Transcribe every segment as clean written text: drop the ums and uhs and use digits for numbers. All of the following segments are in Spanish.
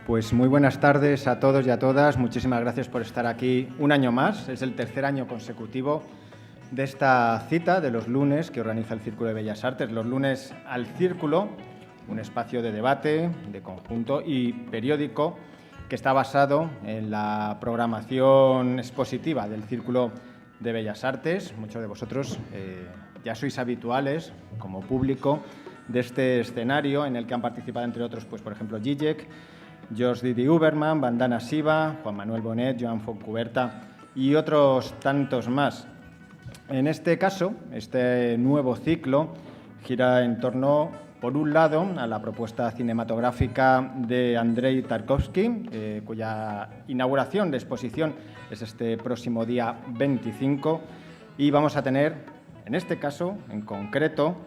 Pues muy buenas tardes a todos y a todas. Muchísimas gracias por estar aquí un año más. Es el tercer año consecutivo de esta cita de los lunes que organiza el Círculo de Bellas Artes. Los lunes al Círculo, un espacio de debate, de conjunto y periódico que está basado en la programación expositiva del Círculo de Bellas Artes. Muchos de vosotros ya sois habituales como público de este escenario en el que han participado, entre otros, pues, por ejemplo, Zizek, George Didi Huberman, Vandana Shiva, Juan Manuel Bonet, Joan Fontcuberta y otros tantos más. En este caso, este nuevo ciclo gira en torno, por un lado, a la propuesta cinematográfica de Andrei Tarkovsky, cuya inauguración de exposición es este próximo día 25, y vamos a tener, en este caso, en concreto,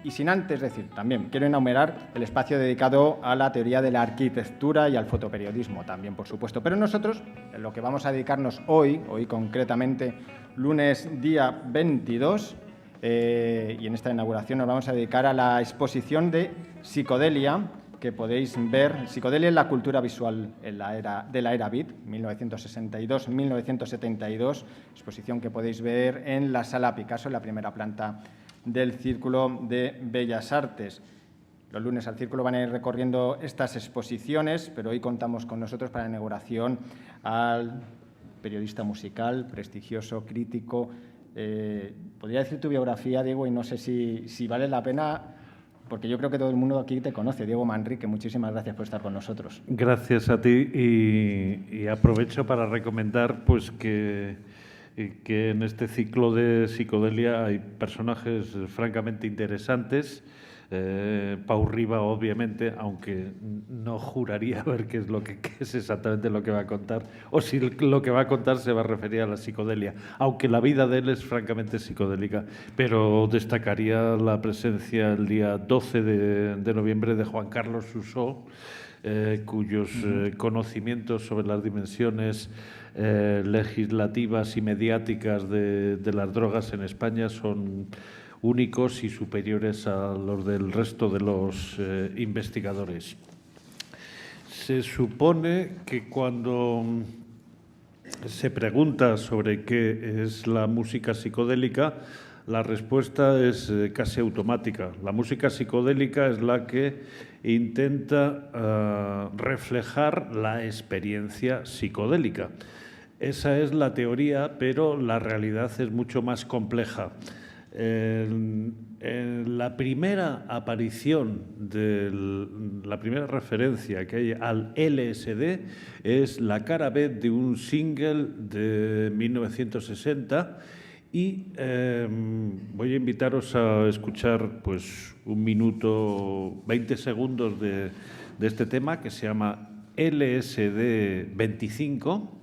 y sin antes decir, también quiero enumerar el espacio dedicado a la teoría de la arquitectura y al fotoperiodismo también, por supuesto. Pero nosotros, en lo que vamos a dedicarnos hoy concretamente, lunes día 22, y en esta inauguración nos vamos a dedicar a la exposición de Psicodelia, que podéis ver, Psicodelia en la cultura visual de la era Beat, 1962-1972, exposición que podéis ver en la Sala Picasso, en la primera planta del Círculo de Bellas Artes. Los lunes al Círculo van a ir recorriendo estas exposiciones, pero hoy contamos con nosotros para la inauguración al periodista musical, prestigioso, crítico. Podría decir tu biografía, Diego, y no sé si vale la pena, porque yo creo que todo el mundo aquí te conoce. Diego Manrique, muchísimas gracias por estar con nosotros. Gracias a ti y aprovecho para recomendar pues que en este ciclo de Psicodelia hay personajes francamente interesantes. Pau Riba, obviamente, aunque no juraría ver qué es exactamente lo que va a contar, o si lo que va a contar se va a referir a la psicodelia, aunque la vida de él es francamente psicodélica. Pero destacaría la presencia el día 12 de noviembre de Juan Carlos Susó, cuyos conocimientos sobre las dimensiones legislativas y mediáticas de las drogas en España son únicos y superiores a los del resto de los investigadores. Se supone que cuando se pregunta sobre qué es la música psicodélica, la respuesta es casi automática. La música psicodélica es la que intenta reflejar la experiencia psicodélica. Esa es la teoría, pero la realidad es mucho más compleja. La primera aparición, la primera referencia que hay al LSD es la cara B de un single de 1960 y voy a invitaros a escuchar pues 1 minuto 20 segundos de este tema que se llama LSD 25.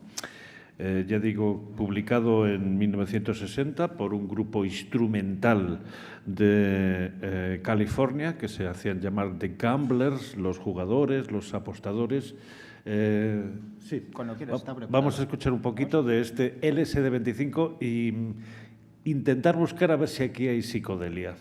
Ya digo, publicado en 1960 por un grupo instrumental de California que se hacían llamar The Gamblers, los jugadores, los apostadores. Sí, cuando quieras, está preparado. Vamos a escuchar un poquito de este LSD 25 y intentar buscar a ver si aquí hay psicodelia.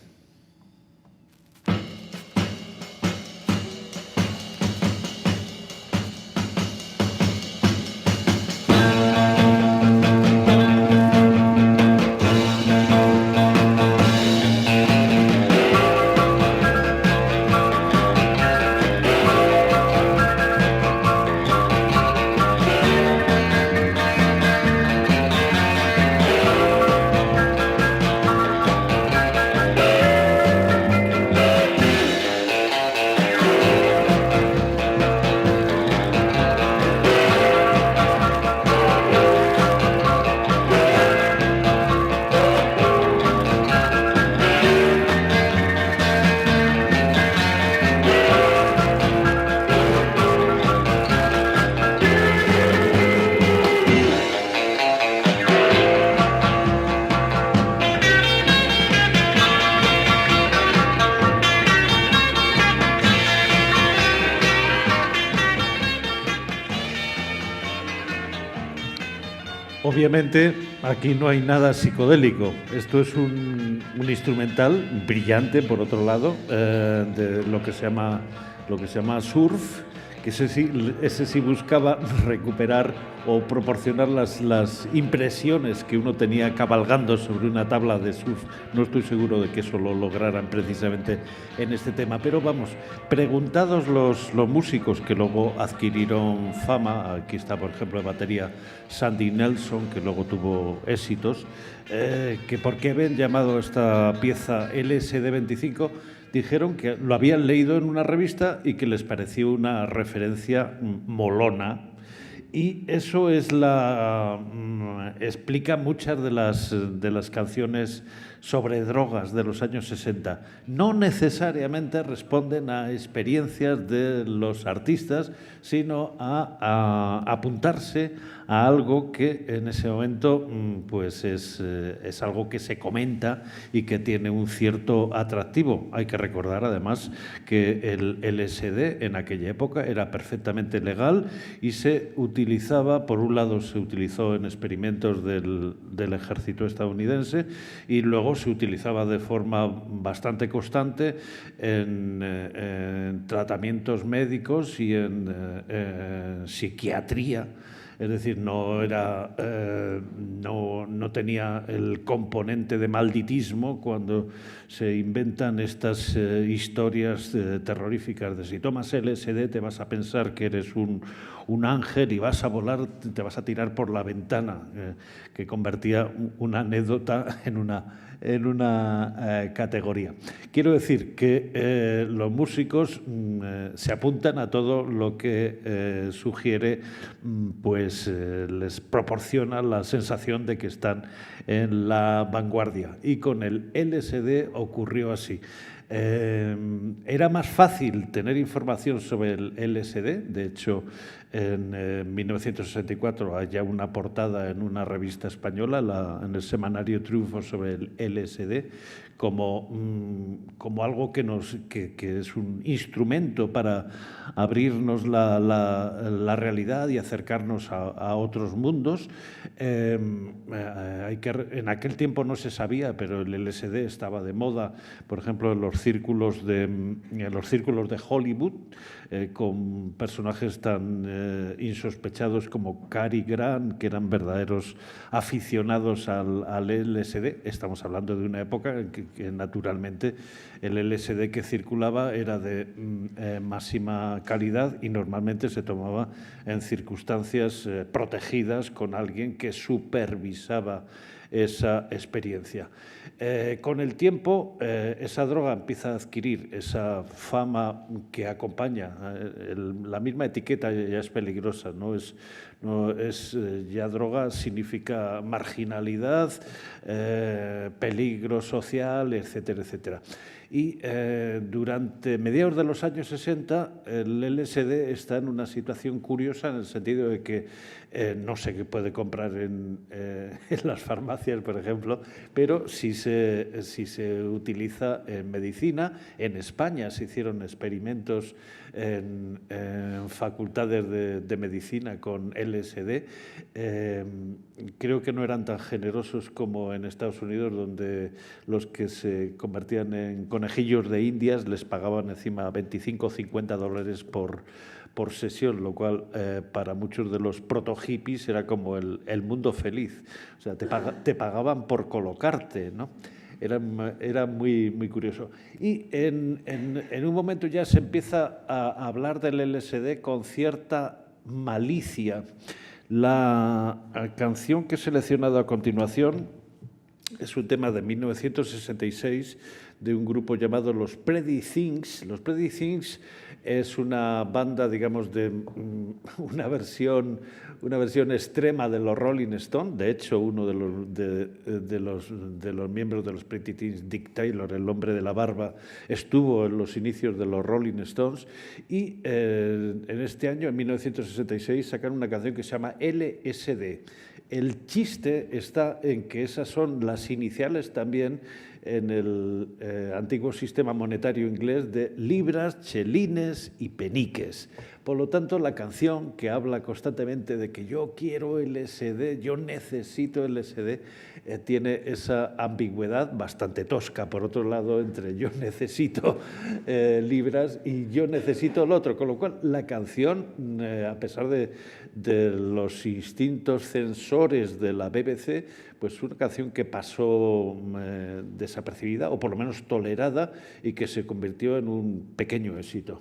Obviamente aquí no hay nada psicodélico. Esto es un instrumental brillante, por otro lado, de lo que se llama surf, que ese sí buscaba recuperar o proporcionar las impresiones que uno tenía cabalgando sobre una tabla de surf. No estoy seguro de que eso lo lograran precisamente en este tema, pero vamos, preguntados los músicos que luego adquirieron fama, aquí está por ejemplo de batería Sandy Nelson, que luego tuvo éxitos, que por qué habían llamado esta pieza LSD 25, dijeron que lo habían leído en una revista y que les pareció una referencia molona. Y eso explica muchas de las canciones sobre drogas de los años 60. No necesariamente responden a experiencias de los artistas, sino a apuntarse a algo que en ese momento pues es algo que se comenta y que tiene un cierto atractivo. Hay que recordar además que el LSD en aquella época era perfectamente legal y se utilizaba, por un lado se utilizó en experimentos del ejército estadounidense y luego se utilizaba de forma bastante constante en tratamientos médicos y en psiquiatría. Es decir, no tenía el componente de malditismo cuando se inventan estas historias terroríficas de si tomas LSD te vas a pensar que eres un ángel y vas a volar, te vas a tirar por la ventana, que convertía una anécdota en una categoría. Quiero decir que los músicos se apuntan a todo lo que sugiere, pues les proporciona la sensación de que están en la vanguardia. Y con el LSD ocurrió así. Era más fácil tener información sobre el LSD. De hecho, en 1964 hay ya una portada en una revista española, en el semanario Triunfo, sobre el LSD, como algo que es un instrumento para abrirnos la realidad y acercarnos a otros mundos. En aquel tiempo no se sabía, pero el LSD estaba de moda, por ejemplo, en los círculos de Hollywood, con personajes tan insospechados como Cary Grant, que eran verdaderos aficionados al LSD. Estamos hablando de una época en que naturalmente el LSD que circulaba era de máxima calidad y normalmente se tomaba en circunstancias protegidas con alguien que supervisaba esa experiencia. Con el tiempo, esa droga empieza a adquirir esa fama que acompaña. La misma etiqueta ya es peligrosa, no es ya droga, significa marginalidad, peligro social, etcétera, etcétera. Y durante mediados de los años 60 el LSD está en una situación curiosa, en el sentido de que no se puede comprar en las farmacias, por ejemplo, pero sí se utiliza en medicina. En España se hicieron experimentos en facultades de medicina con LSD. Creo que no eran tan generosos como en Estados Unidos, donde los que se convertían en conejillos de Indias les pagaban encima $25 o $50 por sesión, lo cual para muchos de los proto-hippies era como el mundo feliz. O sea, te pagaban por colocarte, ¿no? Era muy, muy curioso. Y en un momento ya se empieza a hablar del LSD con cierta malicia. La canción que he seleccionado a continuación es un tema de 1966 de un grupo llamado Los Pretty Things. Los Pretty Things es una banda, digamos, de una versión extrema de los Rolling Stones. De hecho, uno de los miembros de los Pretty Things, Dick Taylor, el hombre de la barba, estuvo en los inicios de los Rolling Stones. Y en este año, en 1966, sacaron una canción que se llama LSD. El chiste está en que esas son las iniciales también en el antiguo sistema monetario inglés de libras, chelines y peniques. Por lo tanto, la canción que habla constantemente de que yo quiero LSD, yo necesito LSD, tiene esa ambigüedad bastante tosca, por otro lado, entre yo necesito libras y yo necesito el otro. Con lo cual, la canción, a pesar de los instintos censores de la BBC, pues una canción que pasó desapercibida, o por lo menos tolerada, y que se convirtió en un pequeño éxito.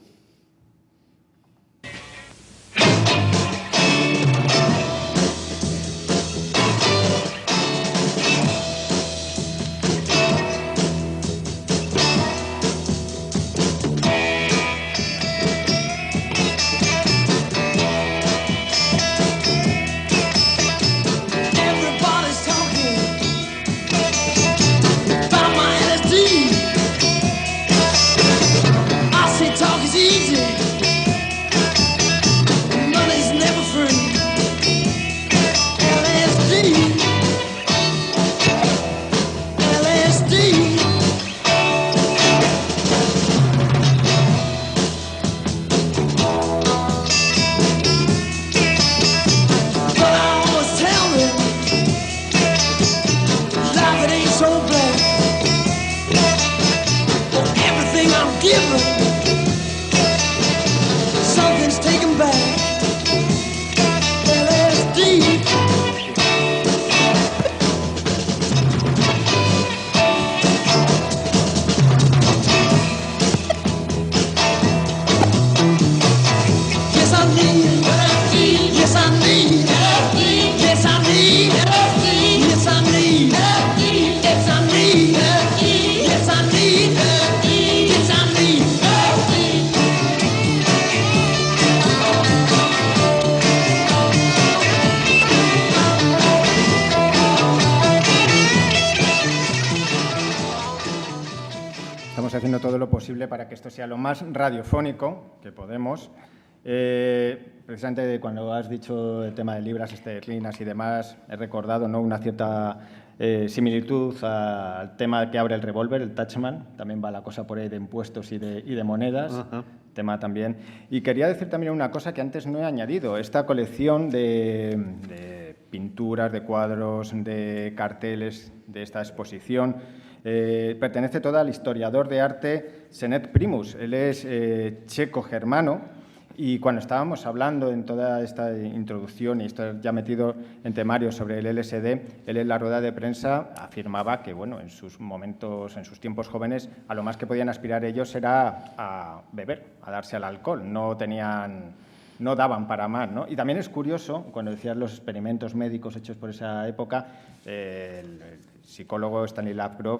Haciendo todo lo posible para que esto sea lo más radiofónico que podemos. Precisamente cuando has dicho el tema de libras esterlinas y demás, he recordado, ¿no?, una cierta similitud al tema que abre el revólver, el Touchman. También va la cosa por ahí de impuestos y de monedas. Uh-huh. Tema también. Y quería decir también una cosa que antes no he añadido. Esta colección de pinturas, de cuadros, de carteles de esta exposición pertenece toda al historiador de arte Senet Primus. Él es checo-germano y cuando estábamos hablando en toda esta introducción y esto ya metido en temario sobre el LSD, él en la rueda de prensa afirmaba que, bueno, en sus momentos, en sus tiempos jóvenes, a lo más que podían aspirar ellos era a beber, a darse al alcohol. No daban para más, ¿no? Y también es curioso, cuando decías los experimentos médicos hechos por esa época, el psicólogo Stanley Lavrov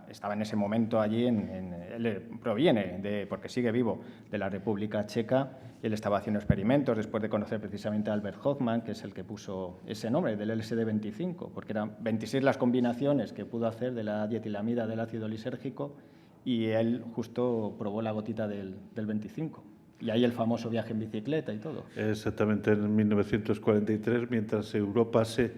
estaba en ese momento allí, él proviene, porque sigue vivo, de la República Checa, y él estaba haciendo experimentos después de conocer precisamente a Albert Hofmann, que es el que puso ese nombre del LSD-25, porque eran 26 las combinaciones que pudo hacer de la dietilamida del ácido lisérgico, y él justo probó la gotita del 25. Y ahí el famoso viaje en bicicleta y todo. Exactamente, en 1943, mientras Europa se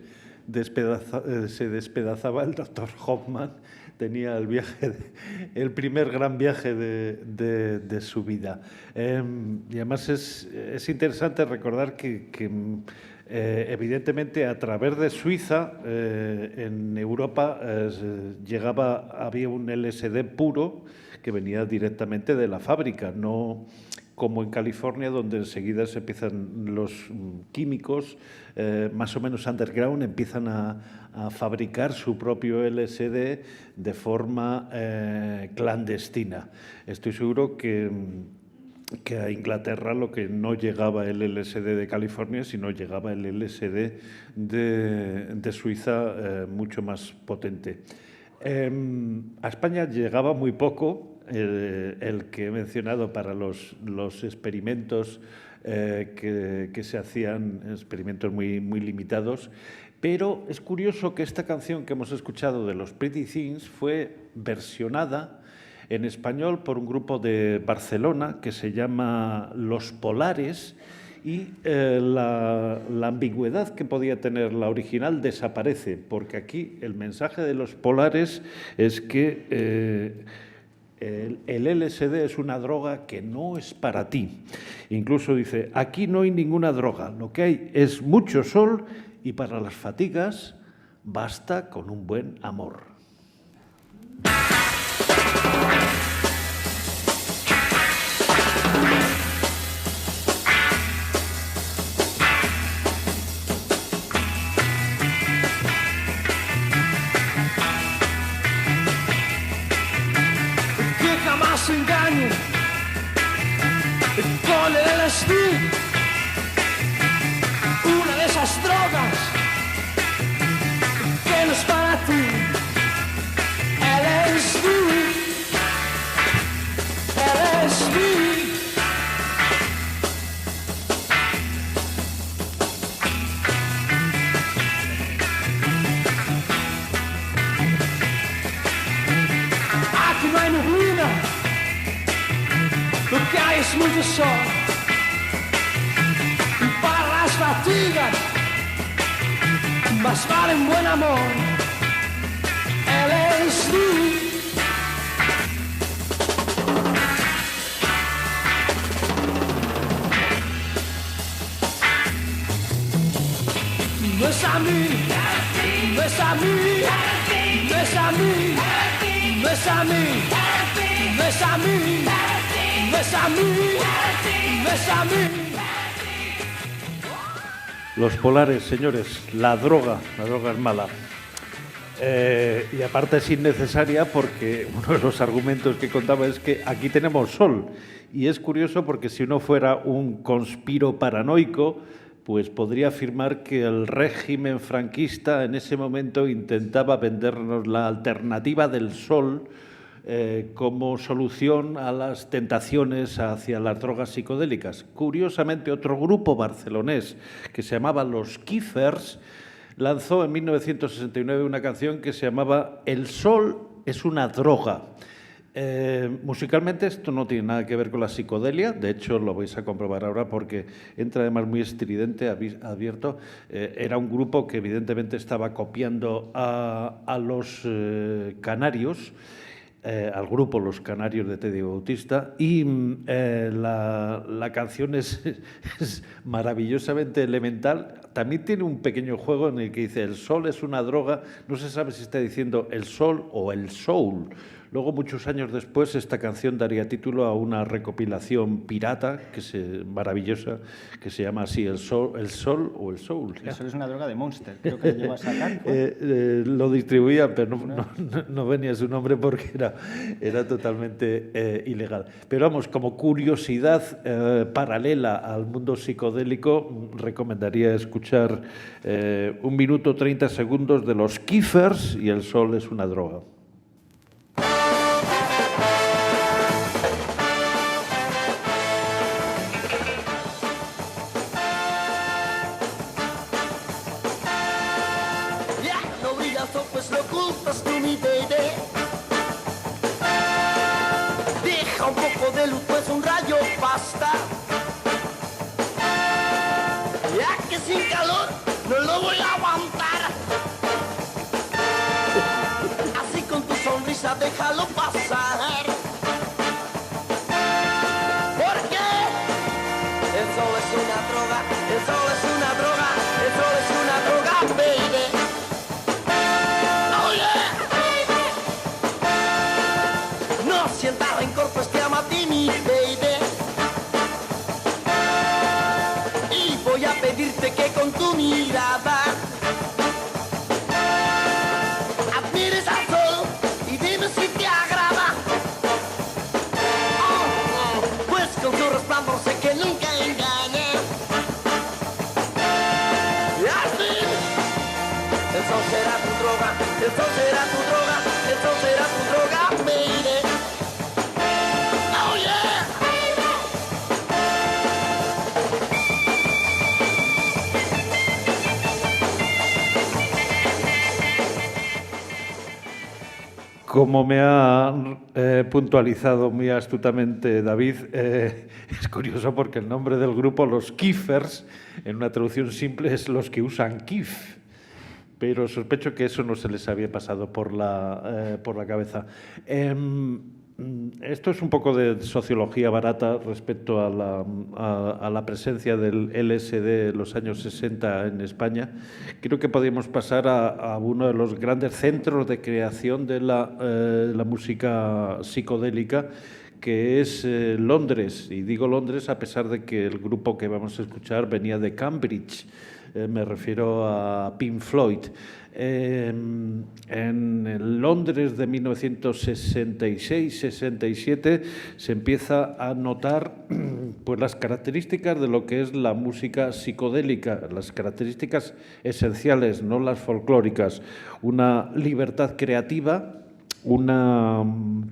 despedazaba, el doctor Hoffman tenía el primer gran viaje de su vida. Y además es interesante recordar que evidentemente a través de Suiza en Europa había un LSD puro que venía directamente de la fábrica, no como en California, donde enseguida se empiezan los químicos, más o menos underground, empiezan a fabricar su propio LSD de forma clandestina. Estoy seguro que a Inglaterra lo que no llegaba el LSD de California, sino llegaba el LSD de Suiza mucho más potente. A España llegaba muy poco, el que he mencionado para los experimentos que se hacían, experimentos muy, muy limitados, pero es curioso que esta canción que hemos escuchado de los Pretty Things fue versionada en español por un grupo de Barcelona que se llama Los Polares, y la ambigüedad que podía tener la original desaparece, porque aquí el mensaje de Los Polares es que El LSD es una droga que no es para ti. Incluso dice, aquí no hay ninguna droga, lo que hay es mucho sol y para las fatigas basta con un buen amor. Engaño con el LSD, una de esas drogas que no es para ti. LSD, LSD. Aquí no hay neblina, lo que hay es mucho sol. Y para las fatigas más vale un buen amor. LSD. No es a mí, no es a mí, no es a mí, no es a mí, no es a mí. No es a mí, no es a mí. Los polares, señores, la droga es mala. Y aparte es innecesaria porque uno de los argumentos que contaba es que aquí tenemos sol. Y es curioso porque si uno fuera un conspiro paranoico, pues podría afirmar que el régimen franquista en ese momento intentaba vendernos la alternativa del sol como solución a las tentaciones hacia las drogas psicodélicas. Curiosamente, otro grupo barcelonés que se llamaba Los Kiffers lanzó en 1969 una canción que se llamaba El sol es una droga. Musicalmente esto no tiene nada que ver con la psicodelia, de hecho lo vais a comprobar ahora porque entra además muy estridente, advierto. Era un grupo que evidentemente estaba copiando a los Canarios, al grupo Los Canarios de Teddy Bautista, y la canción es maravillosamente elemental. También tiene un pequeño juego en el que dice el sol es una droga, no se sabe si está diciendo el sol o el soul. Luego, muchos años después, esta canción daría título a una recopilación pirata maravillosa que se llama así, El Sol o el Soul. Eso es una droga de Monster, creo que lo llegó a sacar. Lo distribuían, pero no venía su nombre porque era totalmente ilegal. Pero vamos, como curiosidad paralela al mundo psicodélico, recomendaría escuchar 1 minuto 30 segundos de Los Kiffers y El Sol es una droga. Pues lo ocultas tú, mi baby. Deja un poco de luz, pues un rayo basta. Ya que sin calor no lo voy a aguantar. Así con tu sonrisa déjalo pasar. Porque el sol es una droga, el sol es una droga, el sol es una droga, baby. Sienta rencor, pues te amo a ti, mi baby. Y voy a pedirte que con tu mirada admires al sol y dime si te agrada. Pues con su resplandor sé que nunca engaña. Y al fin, el sol será tu droga, el sol será tu droga, el sol será tu droga, baby. Como me ha puntualizado muy astutamente David, es curioso porque el nombre del grupo, Los Kiffers, en una traducción simple es los que usan kiff, pero sospecho que eso no se les había pasado por la cabeza. Esto es un poco de sociología barata respecto a la presencia del LSD en los años 60 en España. Creo que podríamos pasar a uno de los grandes centros de creación de la música psicodélica, que es Londres. Y digo Londres a pesar de que el grupo que vamos a escuchar venía de Cambridge. Me refiero a Pink Floyd. En el Londres de 1966-67 se empieza a notar pues, las características de lo que es la música psicodélica, las características esenciales, no las folclóricas, una libertad creativa, un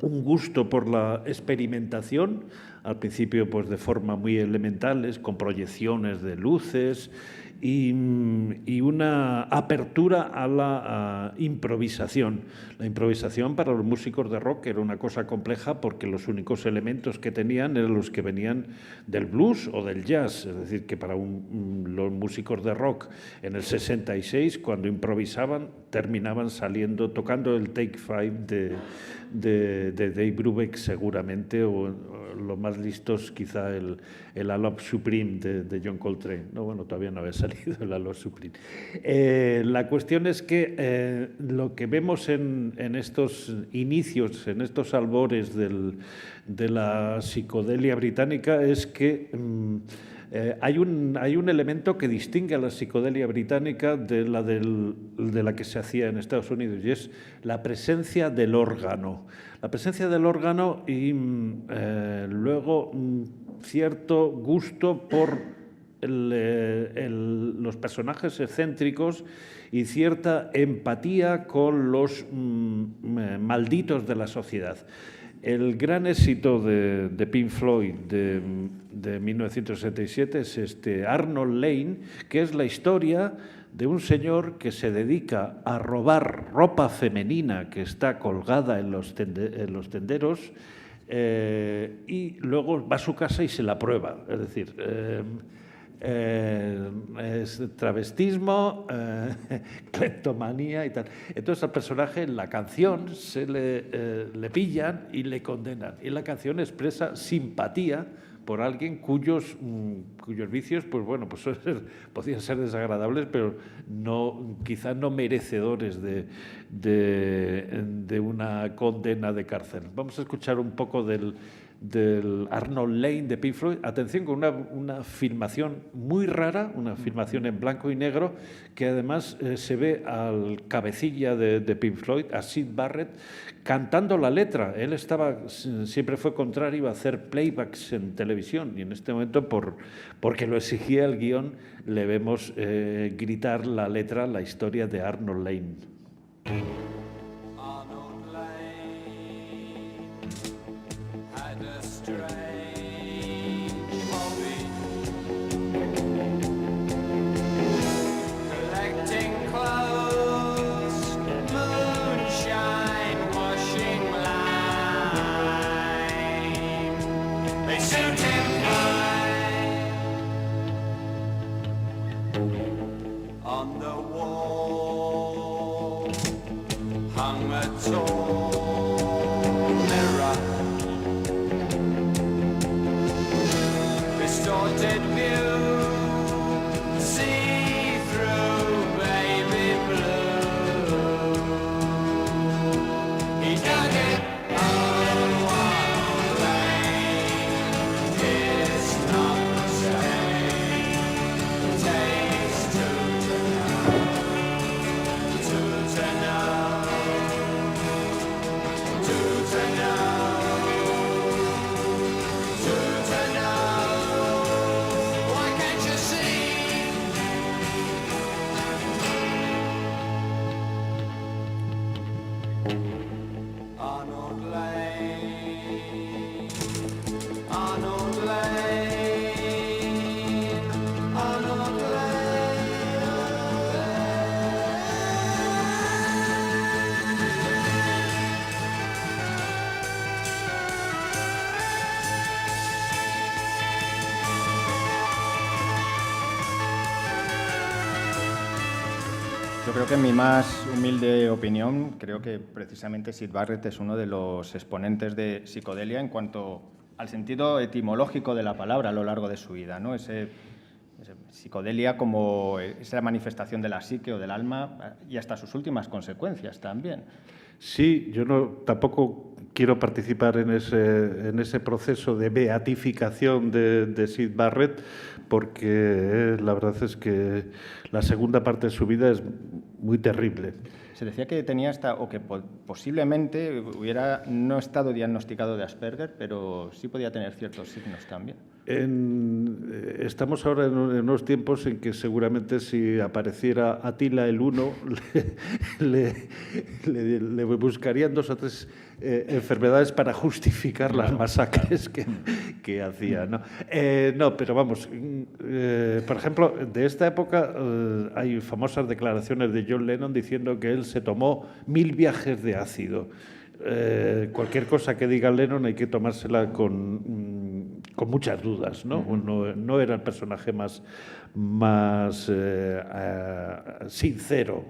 gusto por la experimentación, al principio pues de forma muy elementales, con proyecciones de luces y una apertura a la improvisación. La improvisación para los músicos de rock era una cosa compleja porque los únicos elementos que tenían eran los que venían del blues o del jazz. Es decir, que para los músicos de rock en el 66, cuando improvisaban, terminaban tocando el Take Five de Dave Brubeck seguramente, o los más listos quizá el Alok Supreme de John Coltrane. No, bueno, todavía no había salido el Alok Supreme. La cuestión es que lo que vemos en estos inicios, en estos albores de la psicodelia británica es que hay un elemento que distingue a la psicodelia británica de la que se hacía en Estados Unidos, y es la presencia del órgano. La presencia del órgano y luego cierto gusto por los personajes excéntricos y cierta empatía con los malditos de la sociedad. El gran éxito de Pink Floyd de 1967 es este Arnold Lane, que es la historia de un señor que se dedica a robar ropa femenina que está colgada en los tenderos y luego va a su casa y se la prueba. Es decir, es travestismo, cleptomanía y tal. Entonces al personaje en la canción le pillan y le condenan. Y la canción expresa simpatía por alguien cuyos vicios, pues bueno, pues podían ser desagradables, pero quizás no merecedores de una condena de cárcel. Vamos a escuchar un poco del Arnold Lane de Pink Floyd. Atención, con una filmación muy rara, una filmación en blanco y negro, que además se ve al cabecilla de Pink Floyd, a Syd Barrett, cantando la letra. Él siempre fue contrario a hacer playbacks en televisión, y en este momento, porque lo exigía el guión, le vemos gritar la letra, la historia de Arnold Lane. Why creo que en mi más humilde opinión, creo que precisamente Syd Barrett es uno de los exponentes de psicodelia en cuanto al sentido etimológico de la palabra a lo largo de su vida, ¿no? Ese psicodelia como esa manifestación de la psique o del alma y hasta sus últimas consecuencias también. Sí, yo tampoco quiero participar en ese proceso de beatificación de Syd Barrett, porque la verdad es que la segunda parte de su vida es muy terrible. Se decía que tenía o que posiblemente hubiera no estado diagnosticado de Asperger, pero sí podía tener ciertos signos también. Estamos ahora en unos tiempos en que seguramente si apareciera Atila el Uno, le buscarían 2 o 3 enfermedades para justificar las masacres que hacía, ¿no? No, pero vamos, por ejemplo, de esta época hay famosas declaraciones de John Lennon diciendo que él se tomó 1000 viajes de ácido. Cualquier cosa que diga Lennon hay que tomársela con muchas dudas, ¿no? No era el personaje más sincero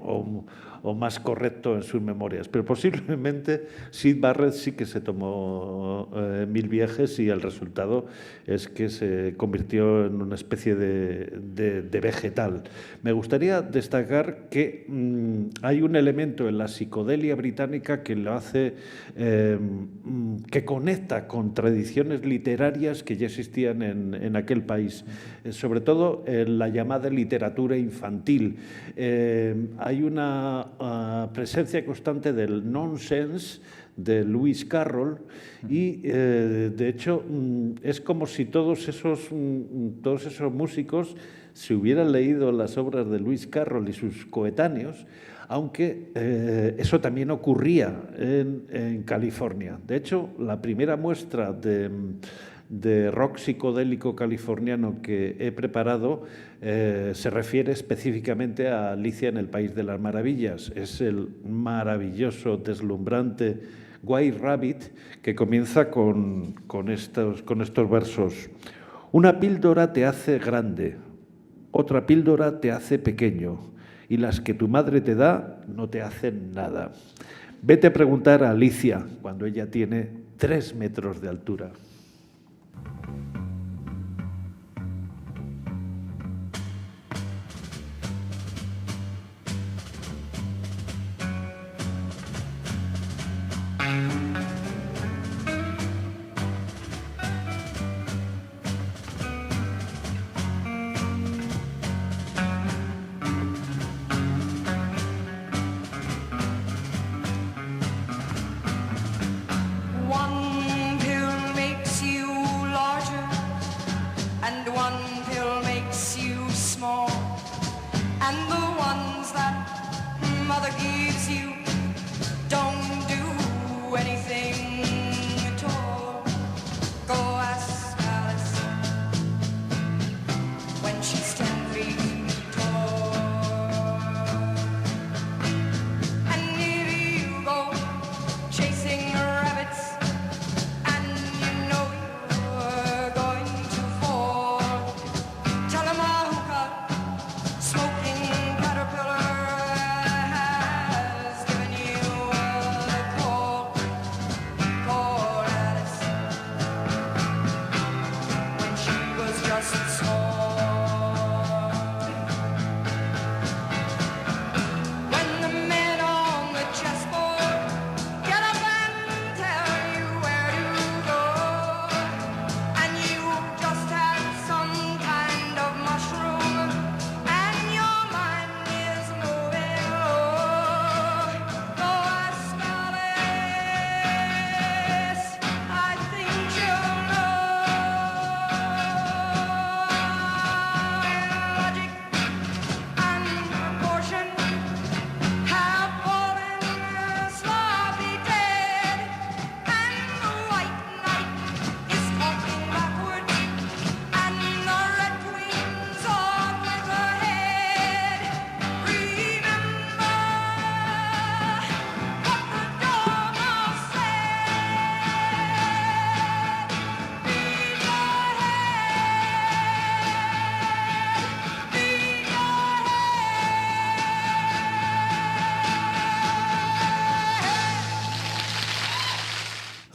o más correcto en sus memorias, pero posiblemente Syd Barrett sí que se tomó 1000 viajes y el resultado es que se convirtió en una especie de vegetal. Me gustaría destacar que hay un elemento en la psicodelia británica que lo hace, que conecta con tradiciones literarias que ya existían en aquel país, sobre todo en la llamada literatura infantil. Hay una presencia constante del nonsense de Lewis Carroll y de hecho es como si todos esos músicos se hubieran leído las obras de Lewis Carroll y sus coetáneos, aunque eso también ocurría en California. De hecho, la primera muestra de rock psicodélico californiano que he preparado se refiere específicamente a Alicia en el País de las Maravillas. Es el maravilloso, deslumbrante White Rabbit que comienza con estos versos. Una píldora te hace grande, otra píldora te hace pequeño y las que tu madre te da no te hacen nada. Vete a preguntar a Alicia cuando ella tiene 3 metros de altura. One pill makes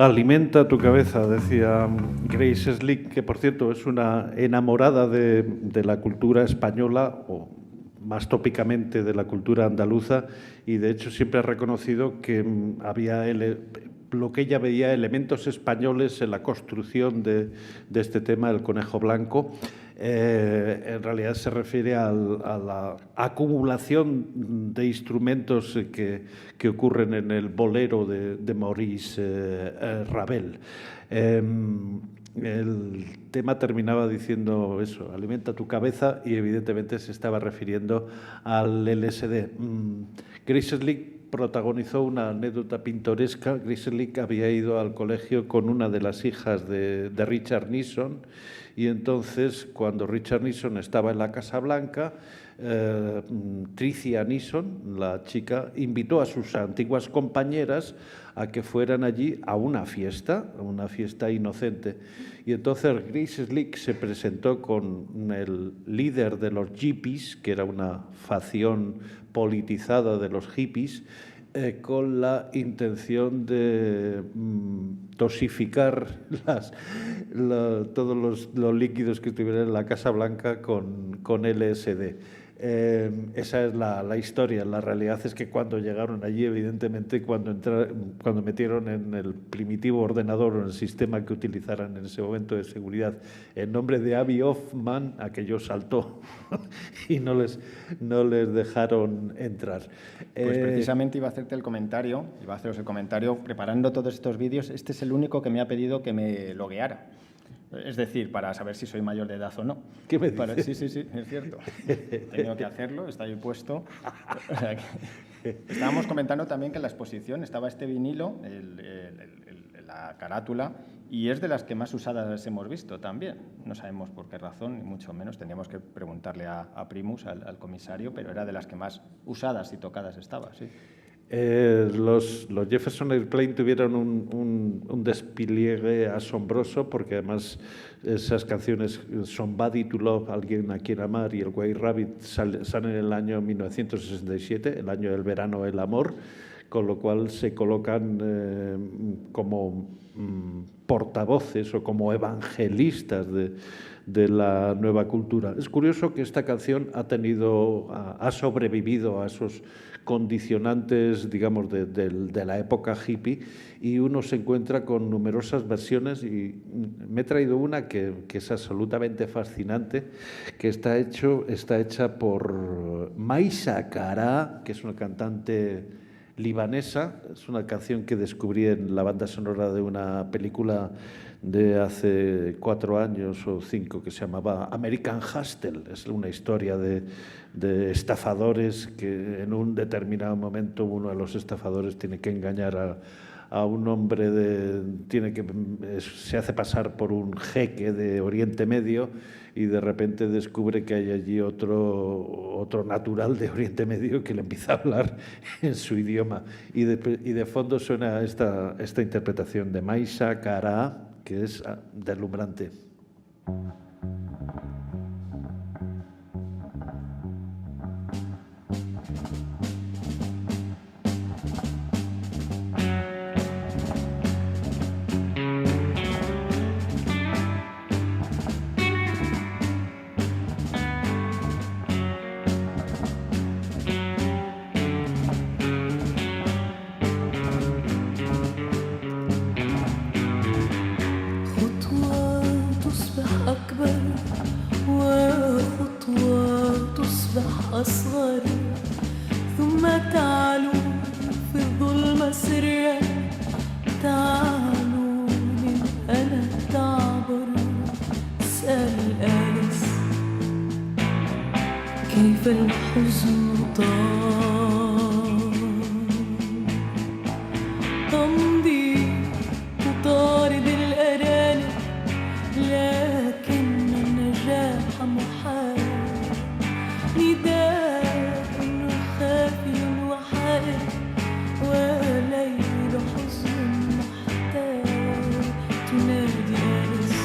Alimenta tu cabeza, decía Grace Slick, que por cierto es una enamorada de la cultura española, o más tópicamente de la cultura andaluza, y de hecho siempre ha reconocido que había lo que ella veía elementos españoles en la construcción de este tema, el conejo blanco. En realidad se refiere a la acumulación de instrumentos que ocurren en el bolero de Maurice Ravel. El tema terminaba diciendo eso, alimenta tu cabeza, y evidentemente se estaba refiriendo al LSD. Grace Slick protagonizó una anécdota pintoresca. Grace Slick había ido al colegio con una de las hijas de Richard Nixon, y entonces cuando Richard Nixon estaba en la Casa Blanca, Tricia Nixon, la chica, invitó a sus antiguas compañeras a que fueran allí a una fiesta inocente. Y entonces Grace Slick se presentó con el líder de los hippies, que era una facción politizada de los hippies, con la intención de dosificar todos los líquidos que estuvieran en la Casa Blanca con LSD. Esa es la historia. La realidad es que cuando llegaron allí, evidentemente, cuando metieron en el primitivo ordenador o en el sistema que utilizaran en ese momento de seguridad el nombre de Abby Hoffman, aquello saltó y no les dejaron entrar. Pues precisamente iba a haceros el comentario, preparando todos estos vídeos. Este es el único que me ha pedido que me logueara. Es decir, para saber si soy mayor de edad o no. ¿Qué me dices? Sí, es cierto. Tengo que hacerlo, está ahí puesto. O sea, estábamos comentando también que en la exposición estaba este vinilo, la carátula, y es de las que más usadas hemos visto también. No sabemos por qué razón, ni mucho menos. Tendríamos que preguntarle a Primus, al comisario, pero era de las que más usadas y tocadas estaba, sí. Los Jefferson Airplane tuvieron un despliegue asombroso, porque además esas canciones Somebody to Love, Alguien a quien amar, y el White Rabbit salen en el año 1967, el año del verano del amor, con lo cual se colocan como portavoces o como evangelistas de la nueva cultura. Es curioso que esta canción ha sobrevivido a esos condicionantes, digamos, de la época hippie, y uno se encuentra con numerosas versiones, y me he traído una que es absolutamente fascinante, que está hecha por Maisa Cara, que es una cantante libanesa. Es una canción que descubrí en la banda sonora de una película de hace 4 años o 5 que se llamaba American Hustle. Es una historia de estafadores que en un determinado momento uno de los estafadores tiene que engañar a un hombre, se hace pasar por un jeque de Oriente Medio, y de repente descubre que hay allí otro natural de Oriente Medio que le empieza a hablar en su idioma. Y de fondo suena esta interpretación de Maisa Cara, que es deslumbrante. أصغر ثم تعلو في الظلمة سريا تعلو من أنا تعبر اسأل آنس كيف الحزن طال أمضي أطارد الأرانب لكن النجاح محال نداء خافي وحائر وليل حزن محتاج تنادي آنس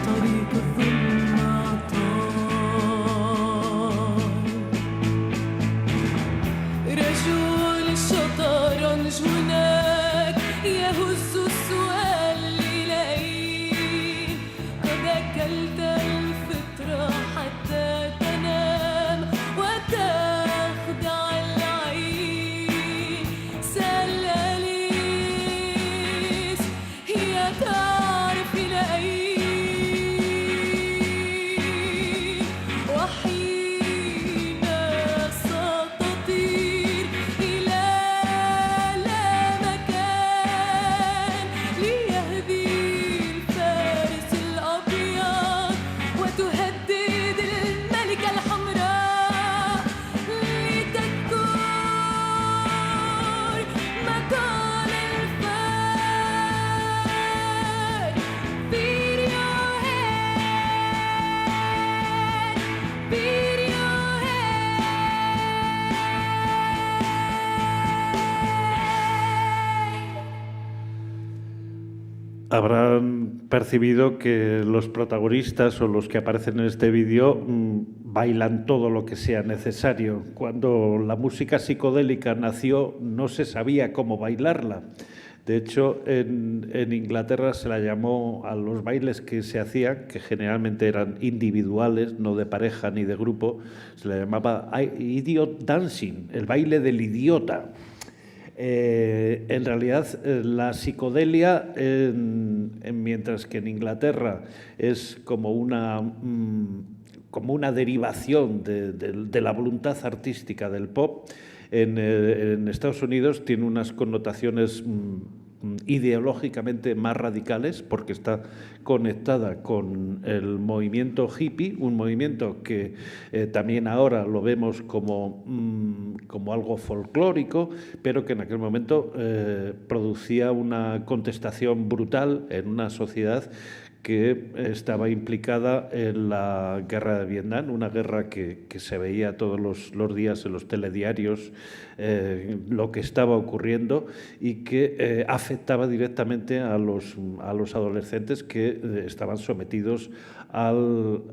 طريق الظلمة طال habrán percibido que los protagonistas o los que aparecen en este vídeo bailan todo lo que sea necesario. Cuando la música psicodélica nació, no se sabía cómo bailarla. De hecho, en Inglaterra se la llamó a los bailes que se hacían, que generalmente eran individuales, no de pareja ni de grupo, se la llamaba idiot dancing, el baile del idiota. En realidad, la psicodelia, mientras que en Inglaterra es como una derivación de la voluntad artística del pop, en Estados Unidos tiene unas connotaciones ideológicamente más radicales porque está conectada con el movimiento hippie, un movimiento que también ahora lo vemos como algo folclórico, pero que en aquel momento producía una contestación brutal en una sociedad que estaba implicada en la guerra de Vietnam, una guerra que se veía todos los días en los telediarios, lo que estaba ocurriendo y que afectaba directamente a los adolescentes que estaban sometidos al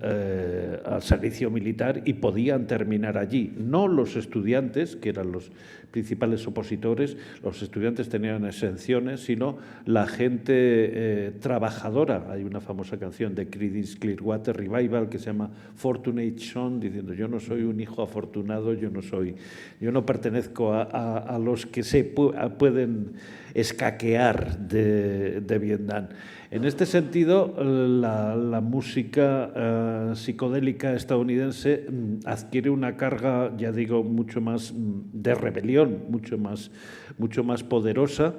servicio militar y podían terminar allí. No los estudiantes, que eran los principales opositores, los estudiantes tenían exenciones, sino la gente trabajadora. Hay una famosa canción de Creedence Clearwater Revival que se llama Fortunate Son, diciendo yo no soy un hijo afortunado, yo no pertenezco a los que se pueden escaquear de Vietnam. En este sentido, la música psicodélica estadounidense adquiere una carga, ya digo, mucho más de rebelión, mucho más poderosa,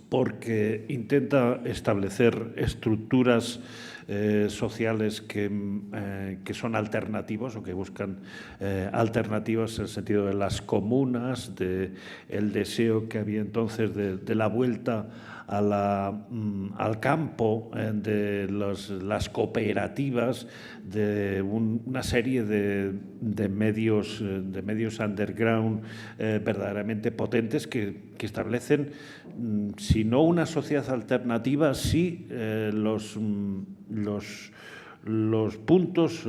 porque intenta establecer estructuras sociales que son alternativos o que buscan alternativas en el sentido de las comunas, del deseo que había entonces de la vuelta al campo, de las cooperativas, de una serie de medios underground verdaderamente potentes que establecen, si no una sociedad alternativa, sí los puntos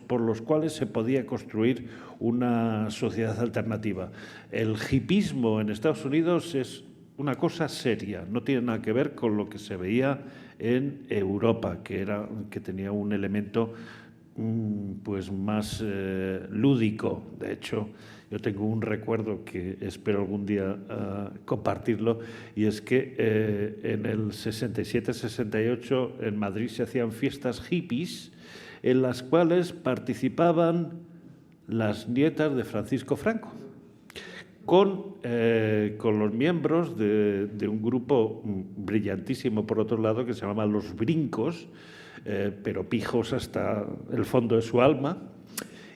por los cuales se podía construir una sociedad alternativa. El hipismo en Estados Unidos es una cosa seria, no tiene nada que ver con lo que se veía en Europa, que tenía un elemento pues más lúdico. De hecho, yo tengo un recuerdo que espero algún día compartirlo, y es que en el 67-68 en Madrid se hacían fiestas hippies en las cuales participaban las nietas de Francisco Franco, con los miembros de un grupo brillantísimo, por otro lado, que se llamaba Los Brincos, pero pijos hasta el fondo de su alma.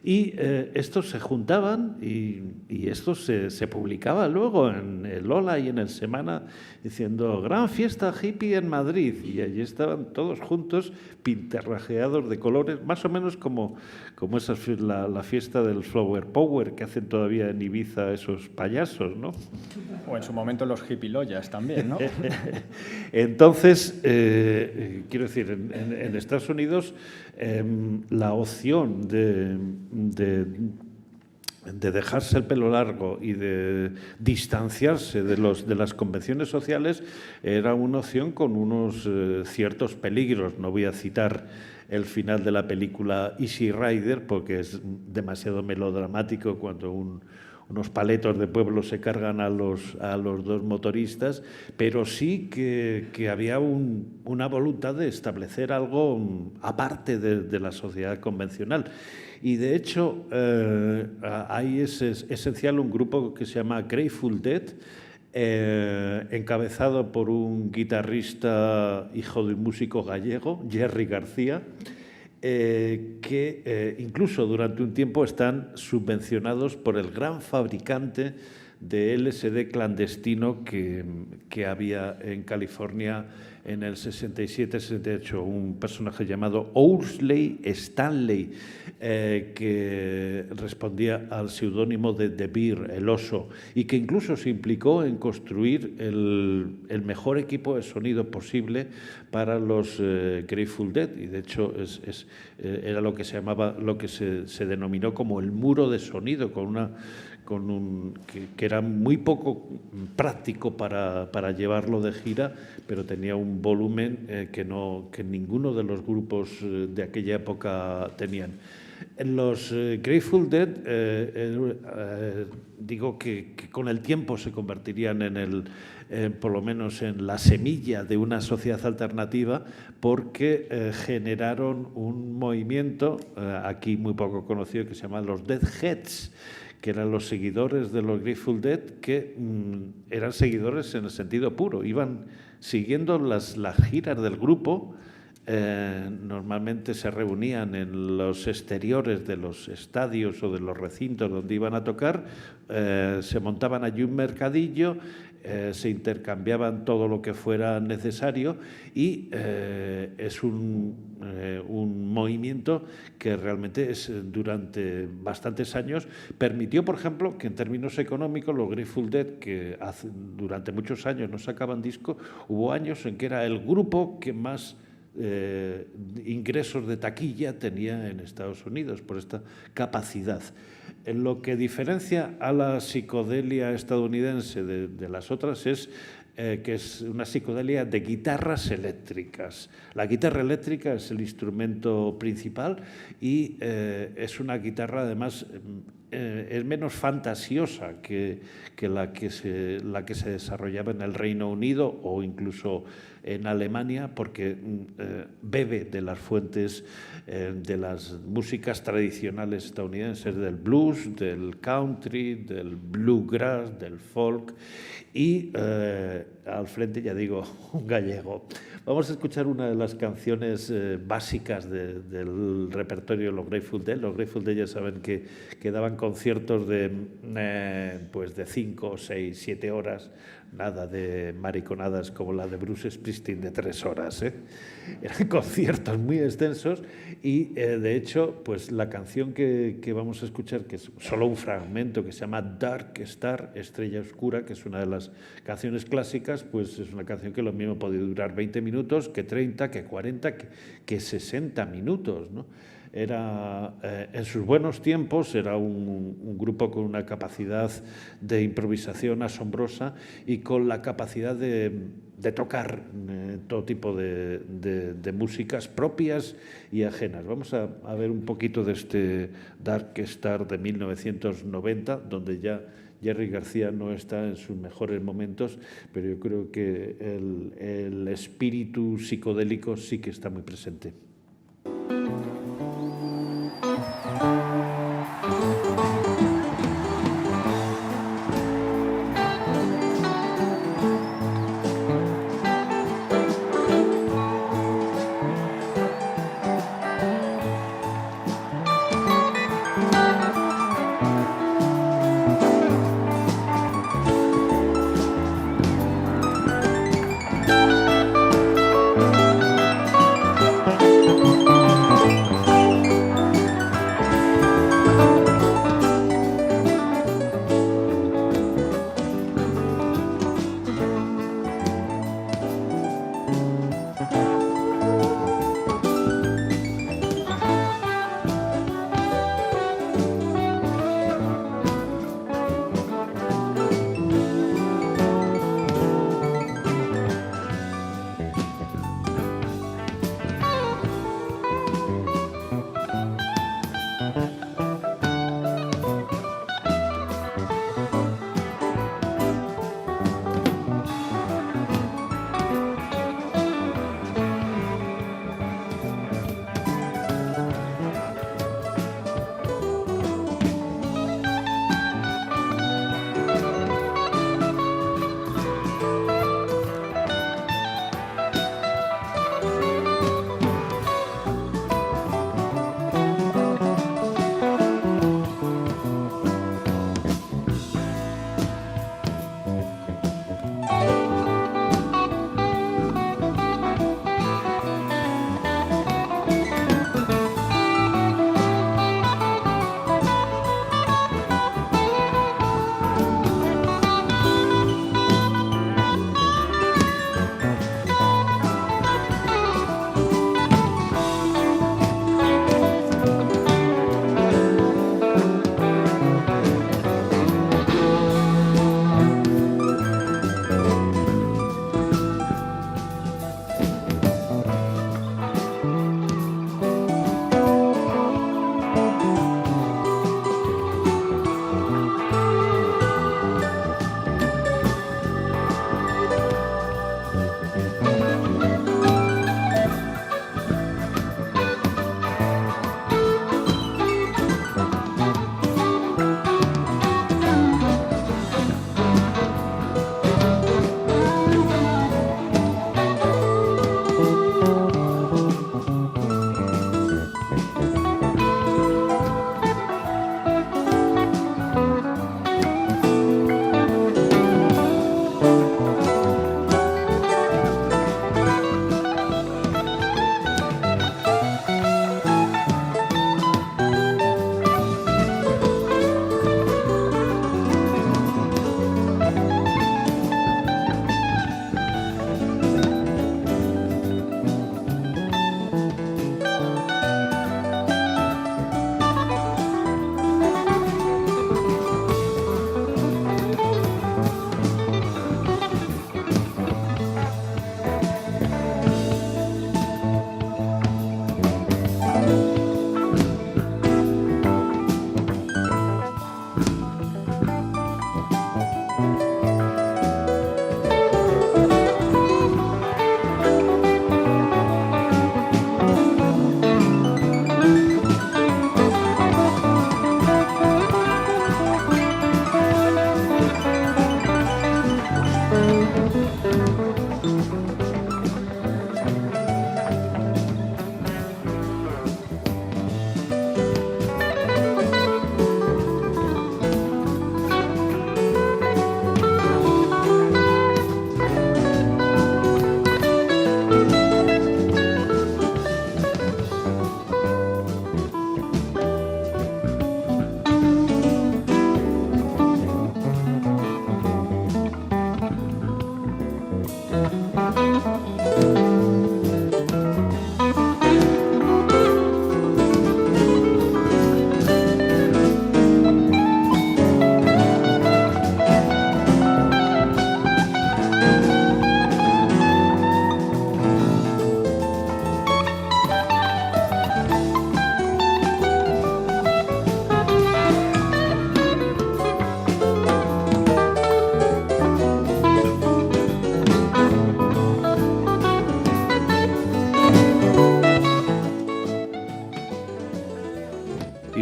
Y estos se juntaban y esto se publicaba luego en el Hola y en el Semana diciendo gran fiesta hippie en Madrid, y allí estaban todos juntos pintarrajeados de colores, más o menos como la fiesta del Flower Power que hacen todavía en Ibiza esos payasos, ¿no? O en su momento los hippieloyas también, ¿no? Entonces, quiero decir, en Estados Unidos la opción de dejarse el pelo largo y de distanciarse de las convenciones sociales era una opción con unos ciertos peligros. No voy a citar el final de la película Easy Rider porque es demasiado melodramático cuando unos paletos de pueblo se cargan a los dos motoristas, pero sí que había una voluntad de establecer algo aparte de la sociedad convencional. Y de hecho, ahí es esencial un grupo que se llama Grateful Dead, encabezado por un guitarrista hijo de un músico gallego, Jerry García, que incluso durante un tiempo están subvencionados por el gran fabricante de LSD clandestino que había en California en el 67-68, un personaje llamado Owsley Stanley, que respondía al seudónimo de The Bear, el oso, y que incluso se implicó en construir el mejor equipo de sonido posible para los Grateful Dead, y de hecho era lo que se llamaba, lo que se denominó como el muro de sonido, que era muy poco práctico para llevarlo de gira, pero tenía un volumen que ninguno de los grupos de aquella época tenían. Los Grateful Dead, digo que con el tiempo se convertirían por lo menos en la semilla de una sociedad alternativa, porque generaron un movimiento aquí muy poco conocido que se llama los Deadheads, que eran los seguidores de los Grateful Dead, que eran seguidores en el sentido puro, iban siguiendo las giras del grupo. Normalmente se reunían en los exteriores de los estadios o de los recintos donde iban a tocar, se montaban allí un mercadillo, se intercambiaban todo lo que fuera necesario, y es un movimiento que realmente durante bastantes años permitió, por ejemplo, que en términos económicos los Grateful Dead, que durante muchos años no sacaban disco, hubo años en que era el grupo que más ingresos de taquilla tenía en Estados Unidos por esta capacidad. En lo que diferencia a la psicodelia estadounidense de las otras es que es una psicodelia de guitarras eléctricas. La guitarra eléctrica es el instrumento principal y es una guitarra, además, es menos fantasiosa que la que se desarrollaba en el Reino Unido o incluso en Alemania, porque bebe de las fuentes de las músicas tradicionales estadounidenses, del blues, del country, del bluegrass, del folk, y al frente, ya digo, un gallego. Vamos a escuchar una de las canciones básicas del repertorio de los Grateful Dead. Los Grateful Dead ya saben que daban conciertos de 5, 6, 7 horas, nada de mariconadas como la de Bruce Springsteen de 3 horas. Eran conciertos muy extensos y, de hecho, pues la canción que vamos a escuchar, que es solo un fragmento, que se llama Dark Star, Estrella Oscura, que es una de las canciones clásicas, pues es una canción que lo mismo podía durar 20 minutos, que 30, que 40, que 60 minutos, ¿no? Era, en sus buenos tiempos, era un grupo con una capacidad de improvisación asombrosa y con la capacidad de tocar todo tipo de músicas propias y ajenas. Vamos a ver un poquito de este Dark Star de 1990, donde ya Jerry García no está en sus mejores momentos, pero yo creo que el espíritu psicodélico sí que está muy presente.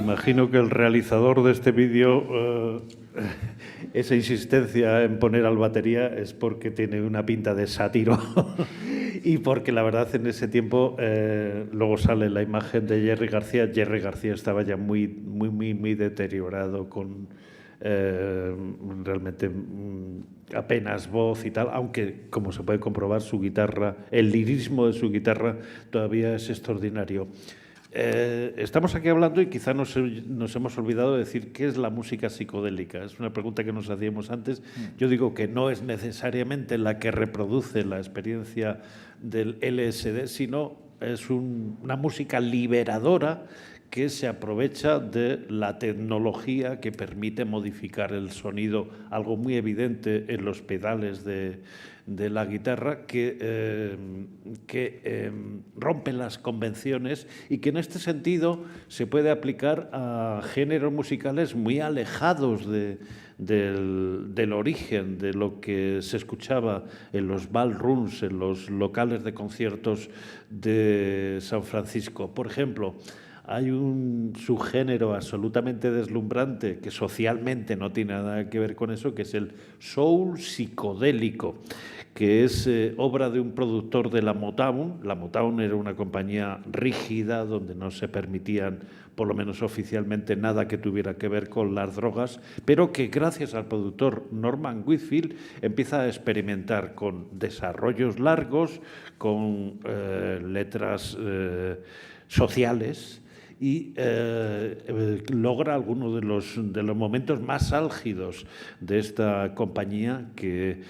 imagino que el realizador de este vídeo, esa insistencia en poner al batería es porque tiene una pinta de sátiro y porque la verdad en ese tiempo luego sale la imagen de Jerry García. Jerry García estaba ya muy deteriorado con realmente apenas voz y tal, aunque como se puede comprobar su guitarra, el lirismo de su guitarra todavía es extraordinario. Estamos aquí hablando y quizá nos hemos olvidado de decir qué es la música psicodélica. Es una pregunta que nos hacíamos antes. Yo digo que no es necesariamente la que reproduce la experiencia del LSD, sino es una música liberadora que se aprovecha de la tecnología que permite modificar el sonido, algo muy evidente en los pedales de la guitarra, que rompe las convenciones y que en este sentido se puede aplicar a géneros musicales muy alejados del origen, de lo que se escuchaba en los ballrooms, en los locales de conciertos de San Francisco. Por ejemplo, hay un subgénero absolutamente deslumbrante que socialmente no tiene nada que ver con eso, que es el soul psicodélico, que es obra de un productor de la Motown. La Motown era una compañía rígida donde no se permitían, por lo menos oficialmente, nada que tuviera que ver con las drogas, pero que gracias al productor Norman Whitfield empieza a experimentar con desarrollos largos, con letras sociales, y logra algunos de los momentos más álgidos de esta compañía, que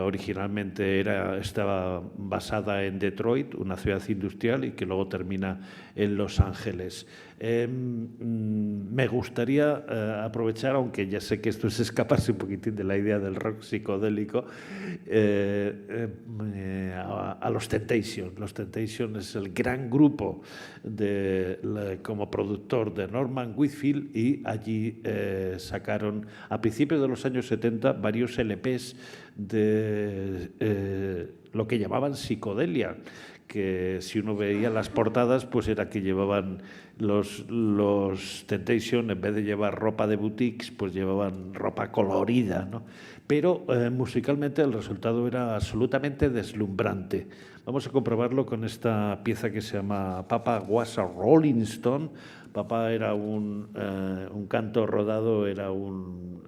originalmente estaba basada en Detroit, una ciudad industrial, y que luego termina en Los Ángeles. Me gustaría aprovechar, aunque ya sé que esto es escaparse un poquitín de la idea del rock psicodélico, a los Temptations. Los Temptations es el gran grupo como productor de Norman Whitfield, y allí sacaron a principios de los años 70 varios LPs de lo que llamaban psicodelia, que si uno veía las portadas, pues era que llevaban los Temptation, en vez de llevar ropa de boutiques, pues llevaban ropa colorida, ¿no? Pero musicalmente el resultado era absolutamente deslumbrante. Vamos a comprobarlo con esta pieza que se llama Papa Was a Rolling Stone. Papa era un canto rodado, era un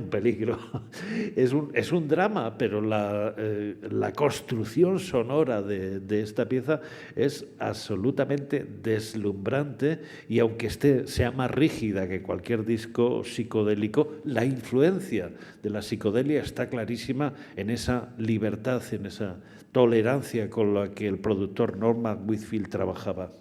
peligro. Es un drama, pero la construcción sonora de esta pieza es absolutamente deslumbrante, y aunque sea más rígida que cualquier disco psicodélico, la influencia de la psicodelia está clarísima en esa libertad, en esa tolerancia con la que el productor Norman Whitfield trabajaba.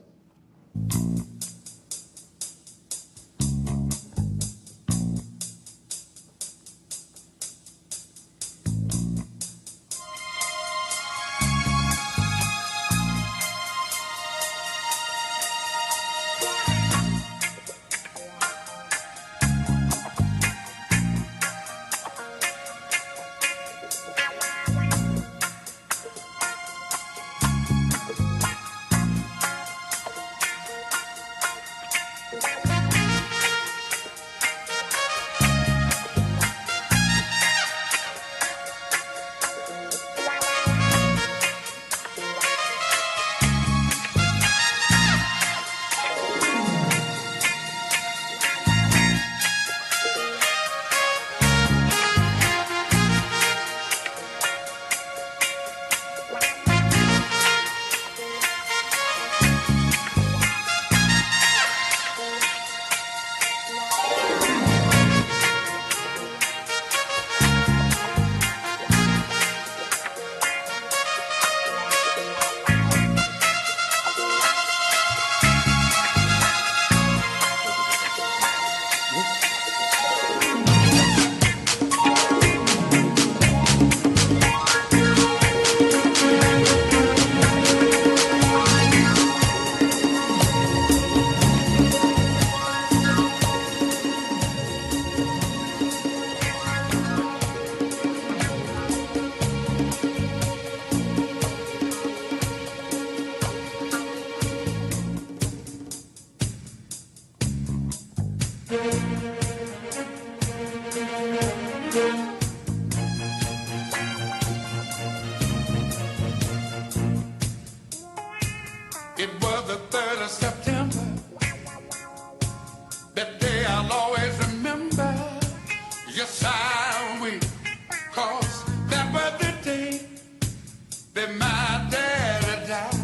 Say my daddy died,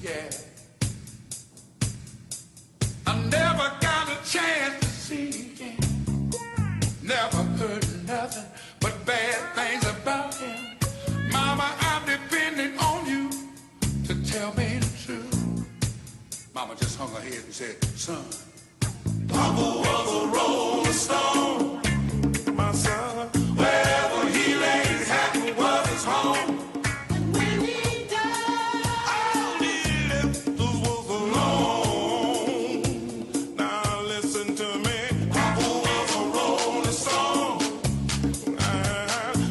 yeah. I never got a chance to see him. Never heard nothing but bad things about him. Mama, I'm depending on you to tell me the truth. Mama just hung her head and said, son, Papa was a rolling stone. My son, wherever he laid his hat was his home. And when he died, all he left was alone. Now listen to me, Papa was a rolling stone.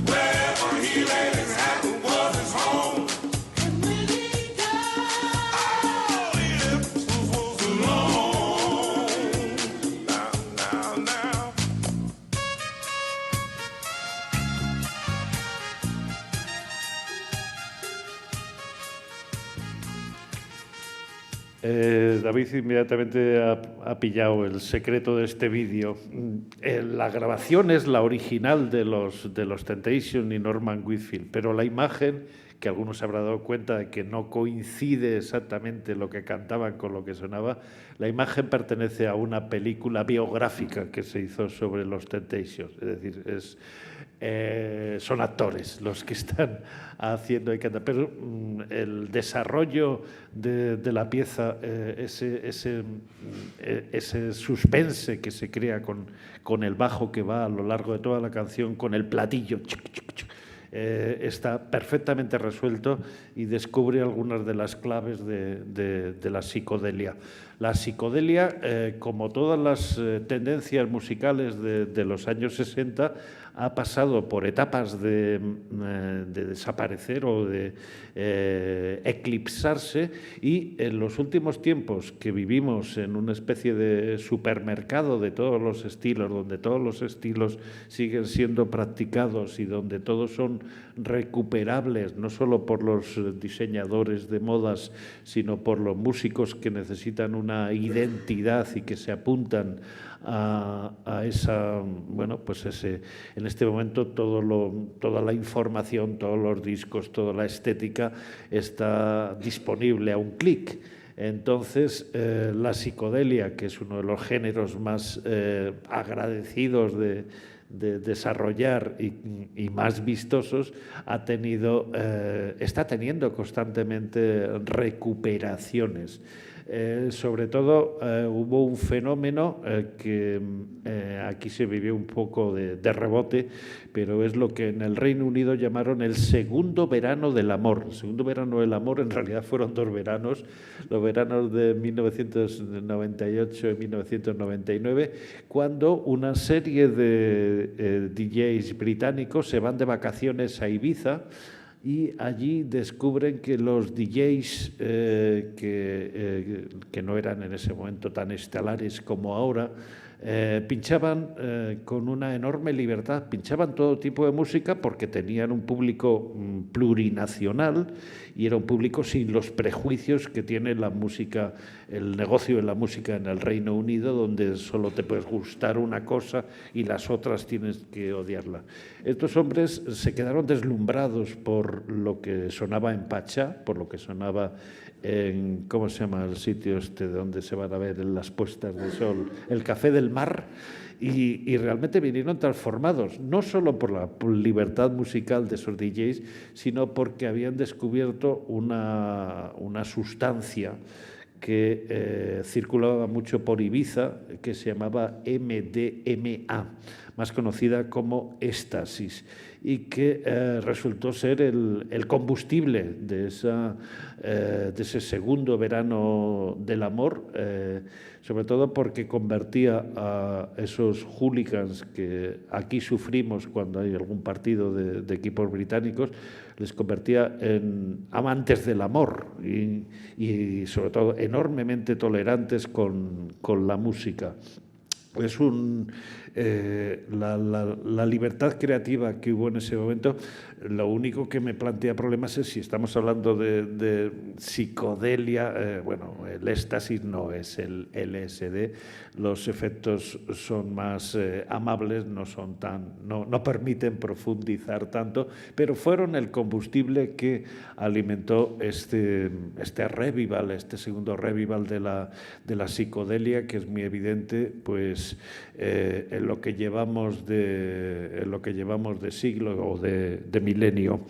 Wherever he laid his hat was his home. And when he died, all he left was alone. Now. David inmediatamente ha pillado el secreto de este vídeo. La grabación es la original de los Temptation y Norman Whitfield, pero la imagen, que algunos se habrán dado cuenta de que no coincide exactamente lo que cantaban con lo que sonaba, la imagen pertenece a una película biográfica que se hizo sobre los Temptations. Es decir, son actores los que están haciendo y cantando. Pero el desarrollo de la pieza, ese suspense que se crea con el bajo que va a lo largo de toda la canción, con el platillo, está perfectamente resuelto y descubre algunas de las claves de la psicodelia. La psicodelia, como todas las tendencias musicales de los años 60, ha pasado por etapas de desaparecer o de eclipsarse, y en los últimos tiempos que vivimos en una especie de supermercado de todos los estilos, donde todos los estilos siguen siendo practicados y donde todos son recuperables, no solo por los diseñadores de modas, sino por los músicos que necesitan una identidad y que se apuntan a esa, bueno, pues en este momento toda la información, todos los discos, toda la estética está disponible a un clic. Entonces, la psicodelia, que es uno de los géneros más agradecidos de desarrollar y más vistosos, está teniendo constantemente recuperaciones. Sobre todo hubo un fenómeno que aquí se vivió un poco de rebote, pero es lo que en el Reino Unido llamaron el segundo verano del amor. El segundo verano del amor en realidad fueron dos veranos, los veranos de 1998 y 1999, cuando una serie de DJs británicos se van de vacaciones a Ibiza, y allí descubren que los DJs que no eran en ese momento tan estelares como ahora, pinchaban con una enorme libertad, pinchaban todo tipo de música porque tenían un público plurinacional y era un público sin los prejuicios que tiene la música, el negocio de la música en el Reino Unido, donde solo te puedes gustar una cosa y las otras tienes que odiarla. Estos hombres se quedaron deslumbrados por lo que sonaba en Pachá, por lo que sonaba en, ¿cómo se llama el sitio este de donde se van a ver las puestas de sol? El Café del Mar, y realmente vinieron transformados, no solo por la libertad musical de esos DJs, sino porque habían descubierto una sustancia que circulaba mucho por Ibiza, que se llamaba MDMA, más conocida como éxtasis, y que resultó ser el combustible de ese segundo verano del amor, sobre todo porque convertía a esos hooligans que aquí sufrimos cuando hay algún partido de equipos británicos, les convertía en amantes del amor y sobre todo enormemente tolerantes con la música. es la libertad creativa que hubo en ese momento. Lo único que me plantea problemas es si estamos hablando de psicodelia, bueno, el éxtasis no es el LSD, los efectos son más amables, no permiten profundizar tanto, pero fueron el combustible que alimentó este revival, este segundo revival de la psicodelia, que es muy evidente, pues en lo que llevamos de siglo o de milenio.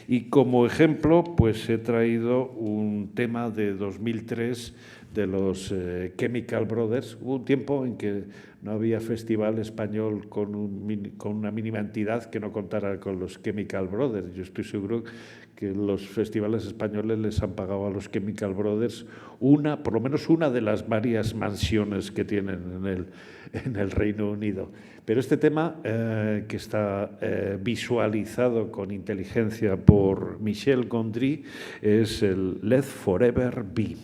Y como ejemplo, pues he traído un tema de 2003 de los Chemical Brothers. Hubo un tiempo en que no había festival español con una mínima entidad que no contara con los Chemical Brothers. Yo estoy seguro que los festivales españoles les han pagado a los Chemical Brothers por lo menos una de las varias mansiones que tienen en el Reino Unido. Pero este tema, que está visualizado con inteligencia por Michel Gondry, es el Let Forever Be.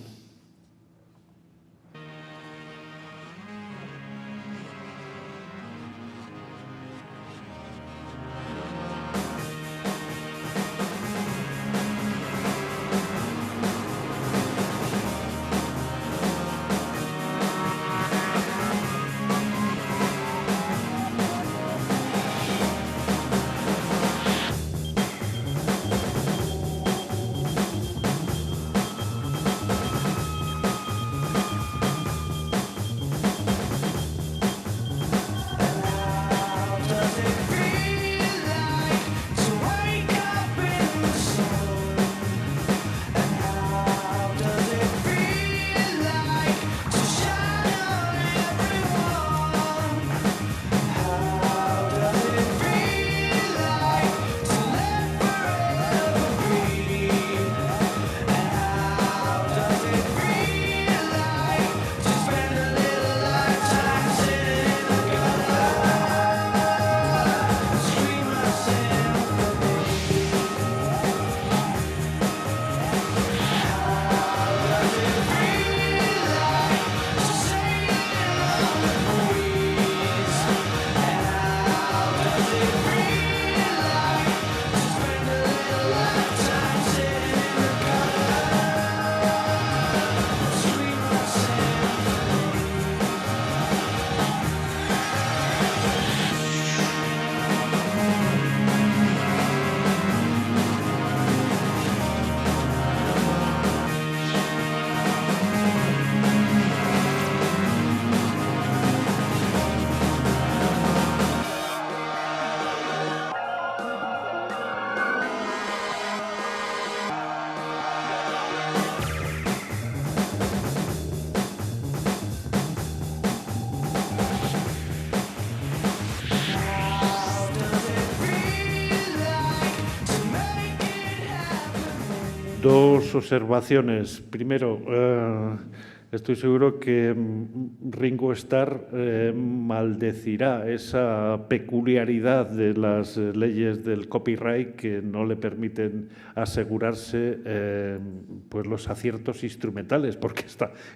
Dos observaciones. Primero, estoy seguro que Ringo Starr maldecirá esa peculiaridad de las leyes del copyright que no le permiten asegurarse pues los aciertos instrumentales, porque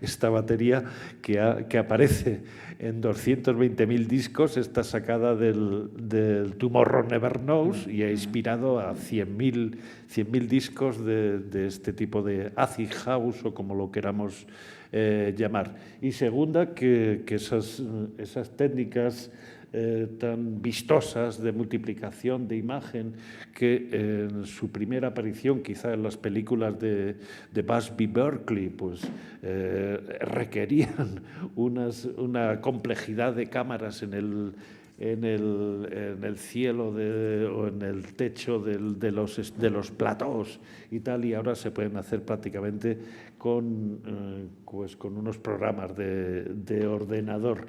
esta batería que aparece en 220.000 discos está sacada del Tomorrow Never Knows y ha inspirado a 100.000 discos de este tipo de acid house o como lo queramos llamar. Y segunda, que esas técnicas tan vistosas de multiplicación de imagen que en su primera aparición quizá en las películas de Busby Berkeley pues requerían una complejidad de cámaras en el cielo o en el techo de los platós y tal, y ahora se pueden hacer prácticamente con unos programas de ordenador.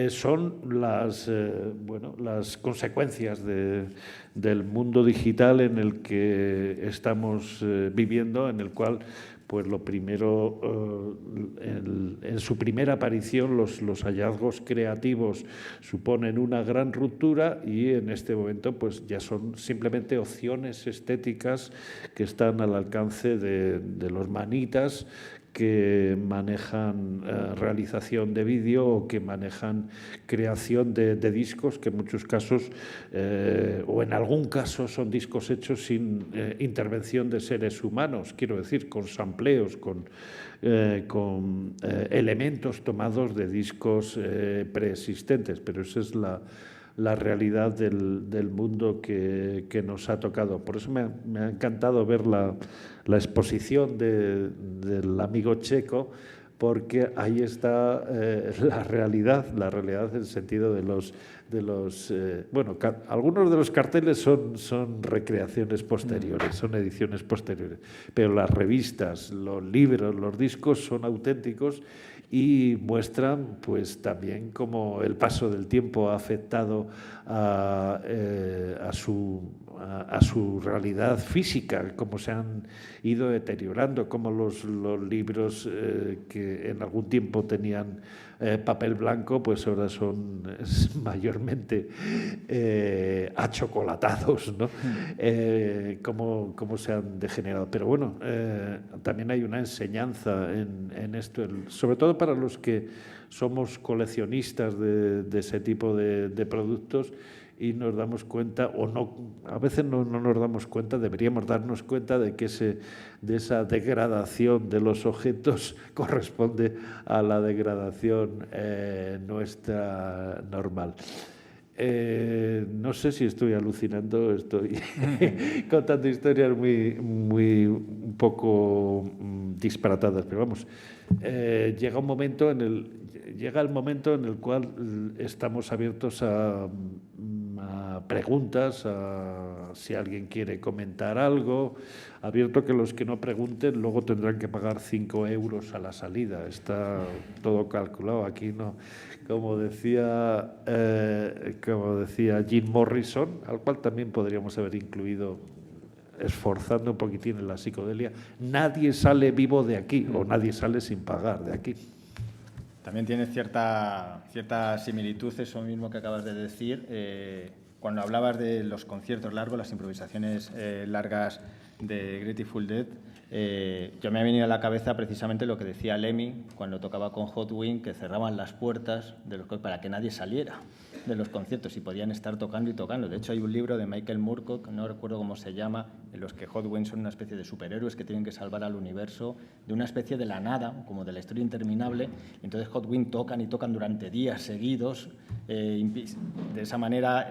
Son las consecuencias del mundo digital en el que estamos viviendo, en el cual pues lo primero, en su primera aparición, los hallazgos creativos suponen una gran ruptura y en este momento pues ya son simplemente opciones estéticas que están al alcance de los manitas que manejan realización de vídeo o que manejan creación de discos, que en muchos casos, o en algún caso, son discos hechos sin intervención de seres humanos, quiero decir, con sampleos, con elementos tomados de discos preexistentes, pero esa es la realidad del mundo que nos ha tocado. Por eso me ha encantado ver la exposición del amigo Checo, porque ahí está la realidad en el sentido de los bueno, algunos de los carteles son recreaciones posteriores, son ediciones posteriores, pero las revistas, los libros, los discos son auténticos y muestran pues también cómo el paso del tiempo ha afectado a su realidad física, cómo se han ido deteriorando, cómo los libros que en algún tiempo tenían papel blanco, pues ahora son mayormente achocolatados, ¿no? Cómo se han degenerado. Pero bueno, también hay una enseñanza en esto, sobre todo para los que somos coleccionistas de ese tipo de productos, y nos damos cuenta, o no, a veces no nos damos cuenta, deberíamos darnos cuenta de que de esa degradación de los objetos corresponde a la degradación nuestra normal. No sé si estoy alucinando, estoy contando historias un poco disparatadas, pero vamos, llega el momento en el cual estamos abiertos a preguntas, si alguien quiere comentar algo, abierto que los que no pregunten luego tendrán que pagar 5 euros a la salida. Está todo calculado. Aquí no, como decía Jim Morrison, al cual también podríamos haber incluido, esforzando un poquitín en la psicodelia, nadie sale vivo de aquí, o nadie sale sin pagar de aquí. También tiene cierta similitud eso mismo que acabas de decir. Cuando hablabas de los conciertos largos, las improvisaciones largas de Grateful Dead, yo me ha venido a la cabeza precisamente lo que decía Lemmy cuando tocaba con Hot Wind, que cerraban las puertas para que nadie saliera de los conciertos y podían estar tocando y tocando. De hecho, hay un libro de Michael Moorcock, no recuerdo cómo se llama, en los que Hot Wind son una especie de superhéroes que tienen que salvar al universo de una especie de la nada, como de la historia interminable. Entonces Hot Wind tocan y tocan durante días seguidos. De esa manera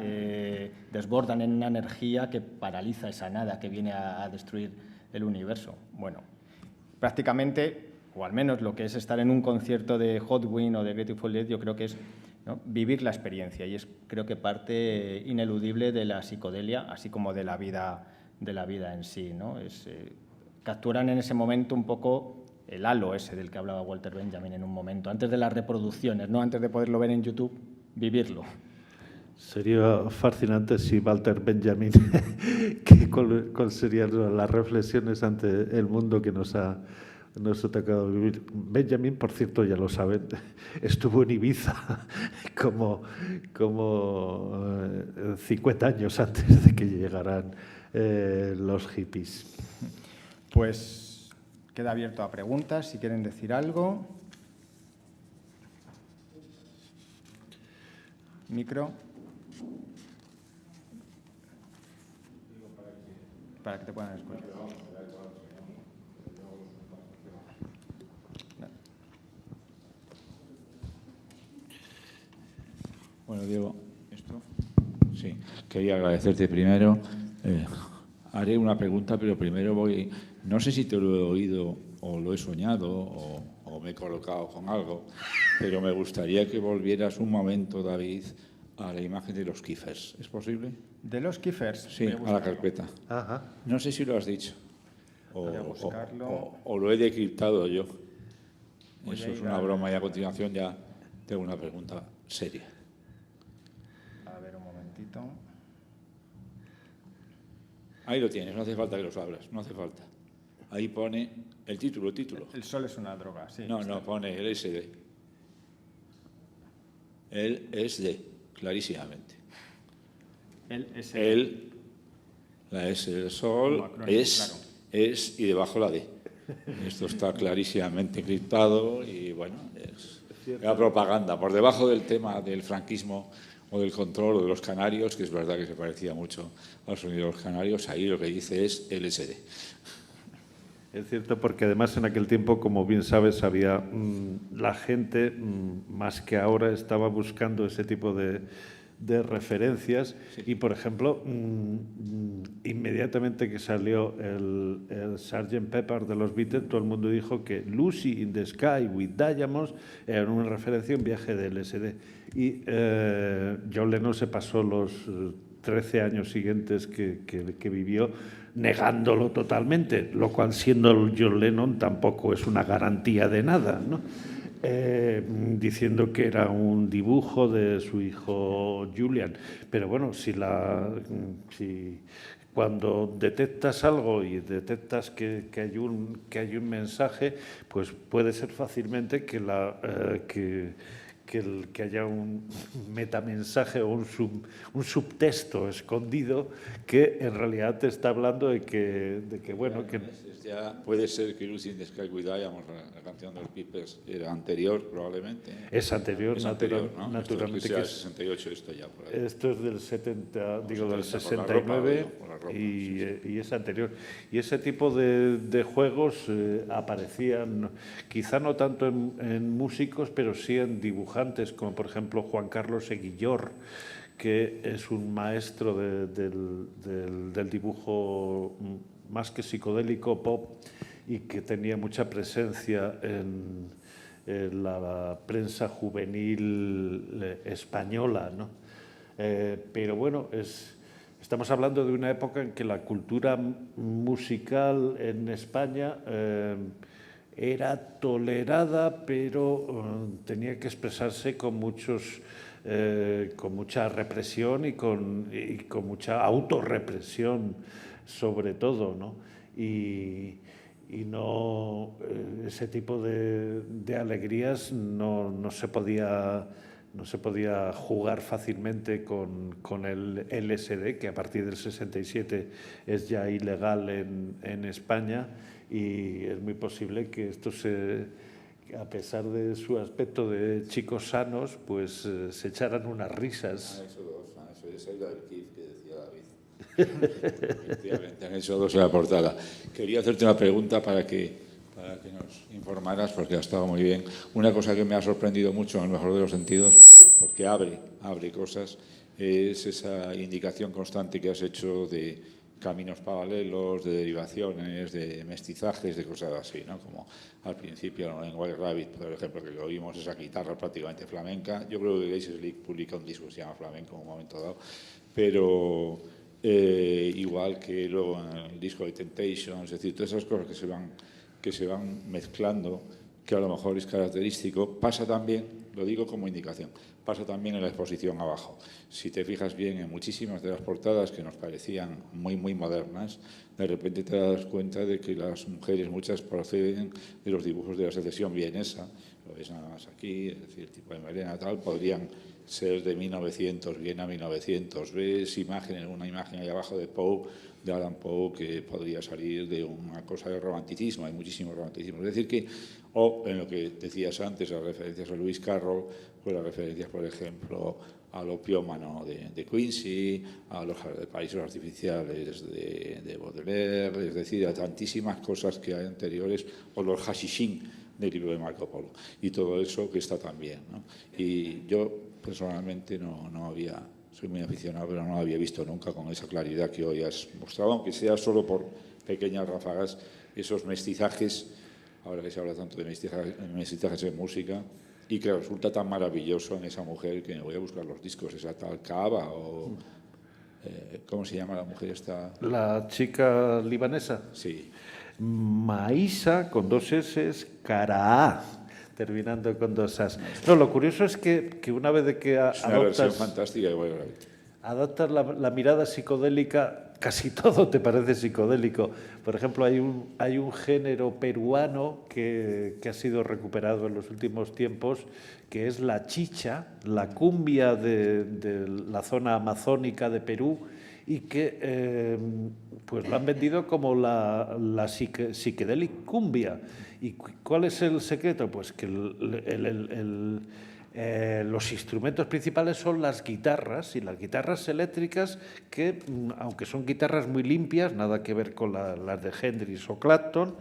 desbordan en una energía que paraliza esa nada que viene a destruir el universo. Bueno, prácticamente, o al menos lo que es estar en un concierto de Hot Wind o de Grateful Dead, yo creo que es, ¿no?, vivir la experiencia, y es, creo que, parte ineludible de la psicodelia, así como de la vida en sí, ¿no? Capturan en ese momento un poco el halo ese del que hablaba Walter Benjamin en un momento, antes de las reproducciones, no antes de poderlo ver en YouTube, vivirlo. Sería fascinante si Walter Benjamin, ¿cuáles serían las reflexiones ante el mundo que nos ha tocado vivir? Benjamin, por cierto, ya lo saben, estuvo en Ibiza como 50 años antes de que llegaran los hippies. Pues queda abierto a preguntas, si quieren decir algo. Micro. Para que te puedan escuchar. Bueno, Diego, ¿esto? Sí, quería agradecerte primero. Haré una pregunta, pero primero no sé si te lo he oído o lo he soñado o me he colocado con algo, pero me gustaría que volvieras un momento, David, a la imagen de los Kiffers. ¿Es posible? ¿De los Kiffers? Sí, a la carpeta. Ajá. No sé si lo has dicho buscarlo. o lo he decriptado yo. Voy Eso a es ir una broma y a continuación ya tengo una pregunta seria. A ver, un momentito. Ahí lo tienes, no hace falta que lo abras, no hace falta. Ahí pone el título. El sol es una droga, sí. No, pone LSD. LSD, clarísimamente. La S del sol acrónimo, es y debajo la D. Esto está clarísimamente encriptado y, bueno, es la propaganda. Por debajo del tema del franquismo o del control o de los canarios, que es verdad que se parecía mucho al sonido de los canarios, ahí lo que dice es LSD. Es cierto, porque además en aquel tiempo, como bien sabes, había la gente, más que ahora, estaba buscando ese tipo de referencias. Sí. Y, por ejemplo, inmediatamente que salió el Sgt. Pepper de los Beatles, todo el mundo dijo que Lucy in the Sky with Diamonds era una referencia a un viaje de LSD. Y John Lennon se pasó los 13 años siguientes que vivió negándolo totalmente, lo cual, siendo John Lennon, tampoco es una garantía de nada, ¿no? Diciendo que era un dibujo de su hijo Julian. Pero bueno, si cuando detectas algo y detectas que hay un mensaje, pues puede ser fácilmente que haya un metamensaje o un subtexto escondido que en realidad te está hablando de que bueno, que ya puede ser que Lucy in the Sky with Diamonds, la canción de los Beatles, era anterior probablemente. Es anterior, ¿no? naturalmente. Esto es del 68, esto ya por ahí. Esto es del 70, digo del 69 y es anterior. Y ese tipo de juegos aparecían, quizá no tanto en músicos, pero sí en dibujantes, como por ejemplo Juan Carlos Eguillor, que es un maestro del dibujo más que psicodélico, pop, y que tenía mucha presencia en la prensa juvenil española, ¿no? Pero bueno, estamos hablando de una época en que la cultura musical en España era tolerada, pero tenía que expresarse con mucha represión y con mucha autorrepresión, sobre todo, ¿no? Y no, ese tipo de alegrías no se podía jugar fácilmente con el LSD, que a partir del 67 es ya ilegal en España, y es muy posible que esto a pesar de su aspecto de chicos sanos, pues se echaran unas risas. Eso es el Kif que decía David. Efectivamente, han hecho dos en la portada. Quería hacerte una pregunta para que nos informaras, porque ha estado muy bien. Una cosa que me ha sorprendido mucho, en el mejor de los sentidos, porque abre cosas, es esa indicación constante que has hecho de caminos paralelos, de derivaciones, de mestizajes, de cosas así, ¿no? Como al principio en White Rabbit, por ejemplo, que lo oímos, esa guitarra prácticamente flamenca. Yo creo que Glacier League publica un disco que se llama Flamenco en un momento dado, pero igual que luego en el disco de Temptations, es decir, todas esas cosas que se van mezclando, que a lo mejor es característico. Pasa también, lo digo como indicación, pasa también en la exposición abajo. Si te fijas bien, en muchísimas de las portadas que nos parecían muy, muy modernas, de repente te das cuenta de que las mujeres, muchas proceden de los dibujos de la secesión vienesa, lo ves nada más aquí, es decir, el tipo de melena tal, podrían ser de 1900, Viena 1900. Ves una imagen ahí abajo de Poe, de Alan Poe, que podría salir de una cosa de romanticismo, hay muchísimo romanticismo. Es decir que, o en lo que decías antes, las referencias a Lewis Carroll, pues las referencias, por ejemplo, al opiómano de Quincy, a los paraísos artificiales de Baudelaire, es decir, a tantísimas cosas que hay anteriores, o los hashishin del libro de Marco Polo, y todo eso que está también, ¿no? Y yo personalmente soy muy aficionado, pero no lo había visto nunca con esa claridad que hoy has mostrado, aunque sea solo por pequeñas ráfagas, esos mestizajes, ahora que se habla tanto de mestizajes en música, y que resulta tan maravilloso en esa mujer, que me voy a buscar los discos, esa tal Kaaba, o ¿cómo se llama la mujer esta? La chica libanesa. Sí. Maísa, con dos S, Karaá, terminando con dos As. No, lo curioso es que una vez de que es una versión fantástica de White Rabbit. Adaptas la mirada psicodélica, casi todo te parece psicodélico. Por ejemplo, hay un género peruano que ha sido recuperado en los últimos tiempos, que es la chicha, la cumbia de la zona amazónica de Perú, y que pues lo han vendido como la psychedelic cumbia. ¿Y cuál es el secreto? Pues que los instrumentos principales son las guitarras, y las guitarras eléctricas que, aunque son guitarras muy limpias, nada que ver con las de Hendrix o Clapton,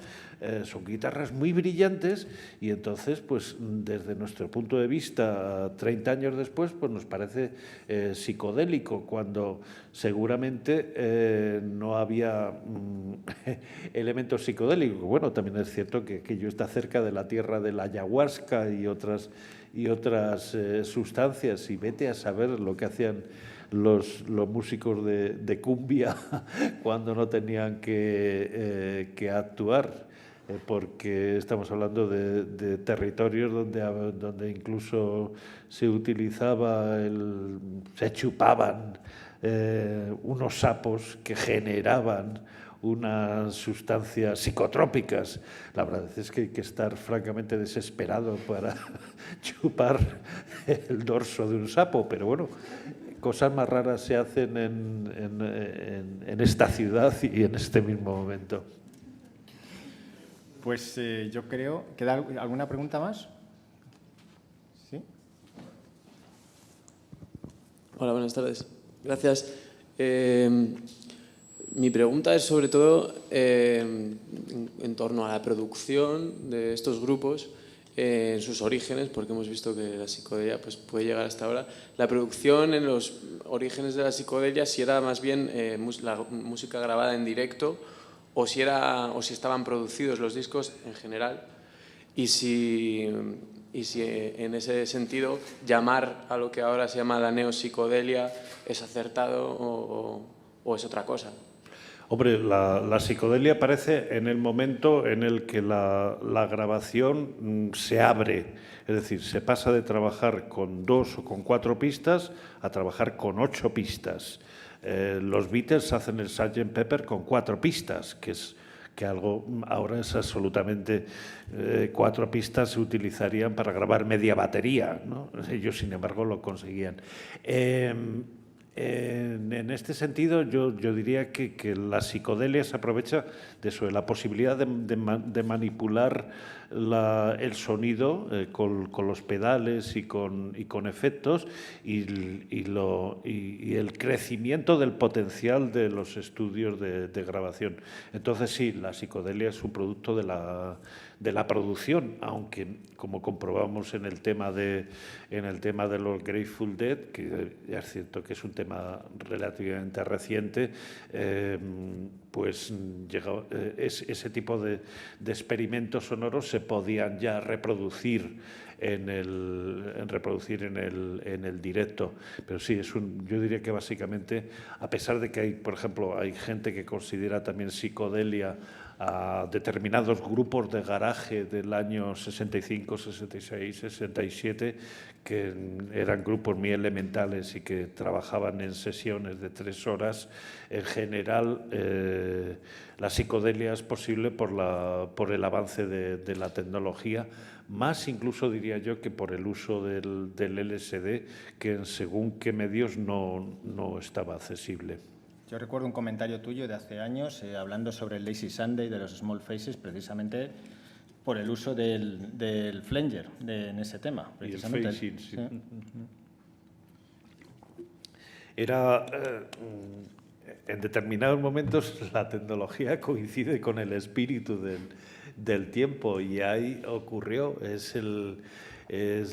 son guitarras muy brillantes, y entonces, pues desde nuestro punto de vista, 30 años después, pues nos parece psicodélico, cuando seguramente no había elementos psicodélicos. Bueno, también es cierto que aquello está cerca de la tierra de la ayahuasca y otras sustancias, y vete a saber lo que hacían los músicos de cumbia cuando no tenían que actuar, porque estamos hablando de territorios donde incluso se utilizaba, se chupaban unos sapos que generaban unas sustancias psicotrópicas. La verdad es que hay que estar francamente desesperado para chupar el dorso de un sapo, pero bueno, cosas más raras se hacen en esta ciudad y en este mismo momento. Pues yo creo... ¿Queda alguna pregunta más? ¿Sí? Hola, buenas tardes. Gracias. Mi pregunta es sobre todo en torno a la producción de estos grupos, en sus orígenes, porque hemos visto que la psicodelia pues, puede llegar hasta ahora. La producción en los orígenes de la psicodelia, si era más bien la música grabada en directo, o si estaban producidos los discos en general, y si en ese sentido llamar a lo que ahora se llama la neopsicodelia es acertado o es otra cosa. Hombre, la psicodelia aparece en el momento en el que la grabación se abre, es decir, se pasa de trabajar con 2 o con 4 pistas a trabajar con 8 pistas. Los Beatles hacen el Sgt. Pepper con 4 pistas, que algo ahora es absolutamente... 4 pistas se utilizarían para grabar media batería, ¿no? Ellos, sin embargo, lo conseguían. En este sentido, yo diría que la psicodelia se aprovecha de eso, de la posibilidad de manipular el sonido con los pedales y con efectos, y el crecimiento del potencial de los estudios de grabación. Entonces sí, la psicodelia es un producto de la producción, aunque, como comprobamos en el tema de los Grateful Dead, que ya es cierto que es un tema relativamente reciente, pues ese tipo de experimentos sonoros se podían ya reproducir en el directo. Pero sí, yo diría que básicamente, a pesar de que hay, por ejemplo, hay gente que considera también psicodelia a determinados grupos de garaje del año 65, 66, 67, que eran grupos muy elementales y que trabajaban en sesiones de 3 horas. En general, la psicodelia es posible por el avance de la tecnología, más incluso diría yo que por el uso del LSD, que en según qué medios no estaba accesible. Yo recuerdo un comentario tuyo de hace años hablando sobre el Lazy Sunday de los Small Faces, precisamente por el uso del flanger en ese tema. Precisamente. Y el facing, sí. Era, en determinados momentos, la tecnología coincide con el espíritu del tiempo, y ahí ocurrió. Es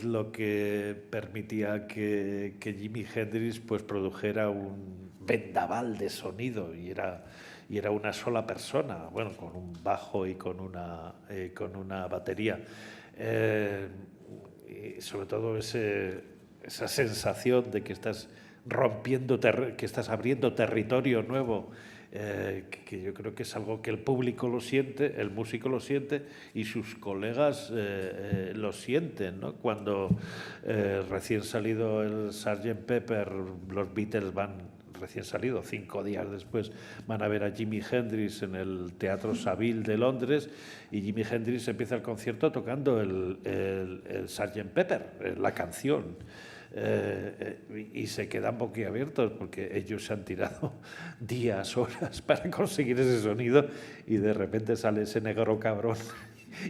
lo que permitía que Jimi Hendrix pues produjera un vendaval de sonido, y era una sola persona, bueno, con un bajo y con una batería. Y sobre todo esa sensación de que estás que estás abriendo territorio nuevo, que yo creo que es algo que el público lo siente, el músico lo siente y sus colegas lo sienten, ¿no? Cuando recién salido el Sgt. Pepper, los Beatles recién salido, 5 días después, van a ver a Jimi Hendrix en el Teatro Savile de Londres, y Jimi Hendrix empieza el concierto tocando el Sgt. Pepper, la canción. y se quedan boquiabiertos porque ellos se han tirado días, horas para conseguir ese sonido y de repente sale ese negro cabrón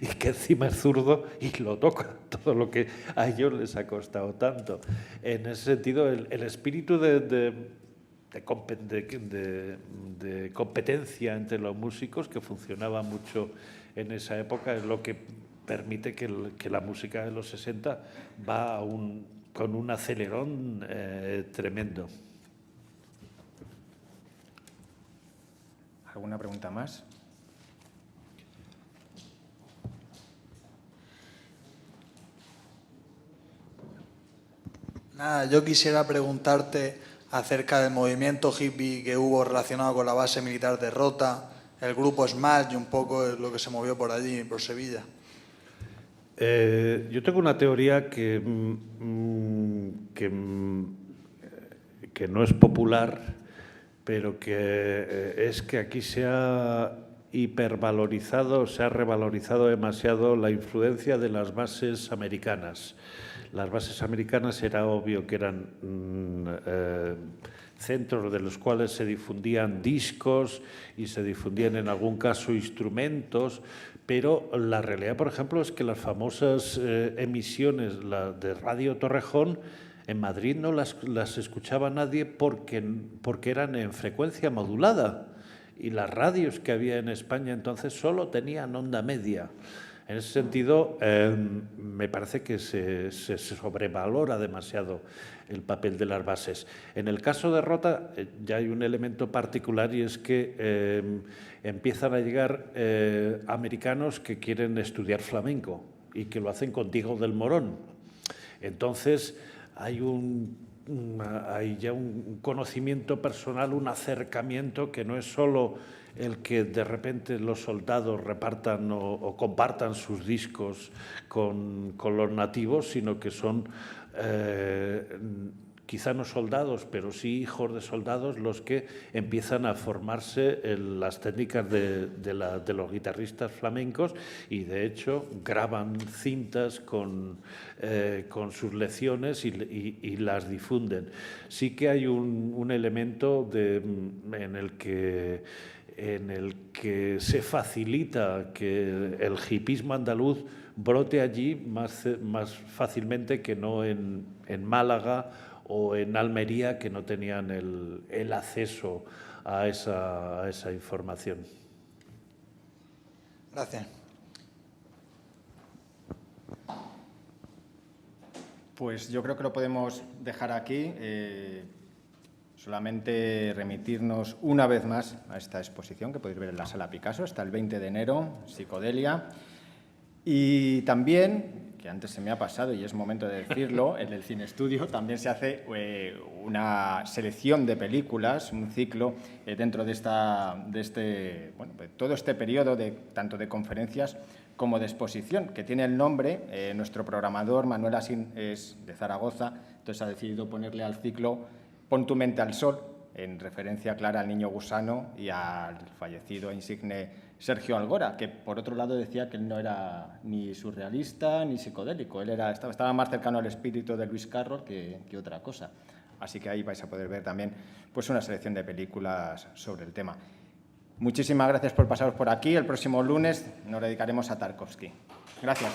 y que encima es zurdo y lo toca, todo lo que a ellos les ha costado tanto. En ese sentido, el espíritu de competencia entre los músicos, que funcionaba mucho en esa época, es lo que permite que la música de los 60 va con un acelerón tremendo. ¿Alguna pregunta más? Nada, yo quisiera preguntarte acerca del movimiento hippie que hubo relacionado con la base militar de Rota, el grupo Smash y un poco lo que se movió por allí, por Sevilla. Yo tengo una teoría que no es popular, pero que es que aquí se ha hipervalorizado, se ha revalorizado demasiado la influencia de las bases americanas. Las bases americanas era obvio que eran centros de los cuales se difundían discos y se difundían en algún caso instrumentos, pero la realidad, por ejemplo, es que las famosas emisiones de Radio Torrejón en Madrid no las escuchaba nadie porque eran en frecuencia modulada y las radios que había en España entonces solo tenían onda media. En ese sentido, me parece que se sobrevalora demasiado el papel de las bases. En el caso de Rota ya hay un elemento particular y es que empiezan a llegar americanos que quieren estudiar flamenco y que lo hacen con Diego del Morón. Entonces, hay ya un conocimiento personal, un acercamiento que no es solo el que de repente los soldados repartan o compartan sus discos con los nativos, sino que son quizá no soldados, pero sí hijos de soldados los que empiezan a formarse en las técnicas de los guitarristas flamencos y de hecho graban cintas con sus lecciones y las difunden. Sí que hay un elemento en el que se facilita que el hipismo andaluz brote allí más fácilmente que no en Málaga o en Almería, que no tenían el acceso a esa información. Gracias. Pues yo creo que lo podemos dejar aquí. Solamente remitirnos una vez más a esta exposición que podéis ver en la Sala Picasso hasta el 20 de enero, Psicodelia. Y también, que antes se me ha pasado y es momento de decirlo, en el Cine Estudio también se hace una selección de películas, un ciclo dentro de todo este periodo tanto de conferencias como de exposición, que tiene el nombre, nuestro programador Manuel Asín es de Zaragoza, entonces ha decidido ponerle al ciclo Pon tu mente al sol, en referencia clara al niño gusano y al fallecido insigne Sergio Algora, que por otro lado decía que él no era ni surrealista ni psicodélico, él estaba más cercano al espíritu de Lewis Carroll que otra cosa. Así que ahí vais a poder ver también pues, una selección de películas sobre el tema. Muchísimas gracias por pasaros por aquí. El próximo lunes nos dedicaremos a Tarkovsky. Gracias.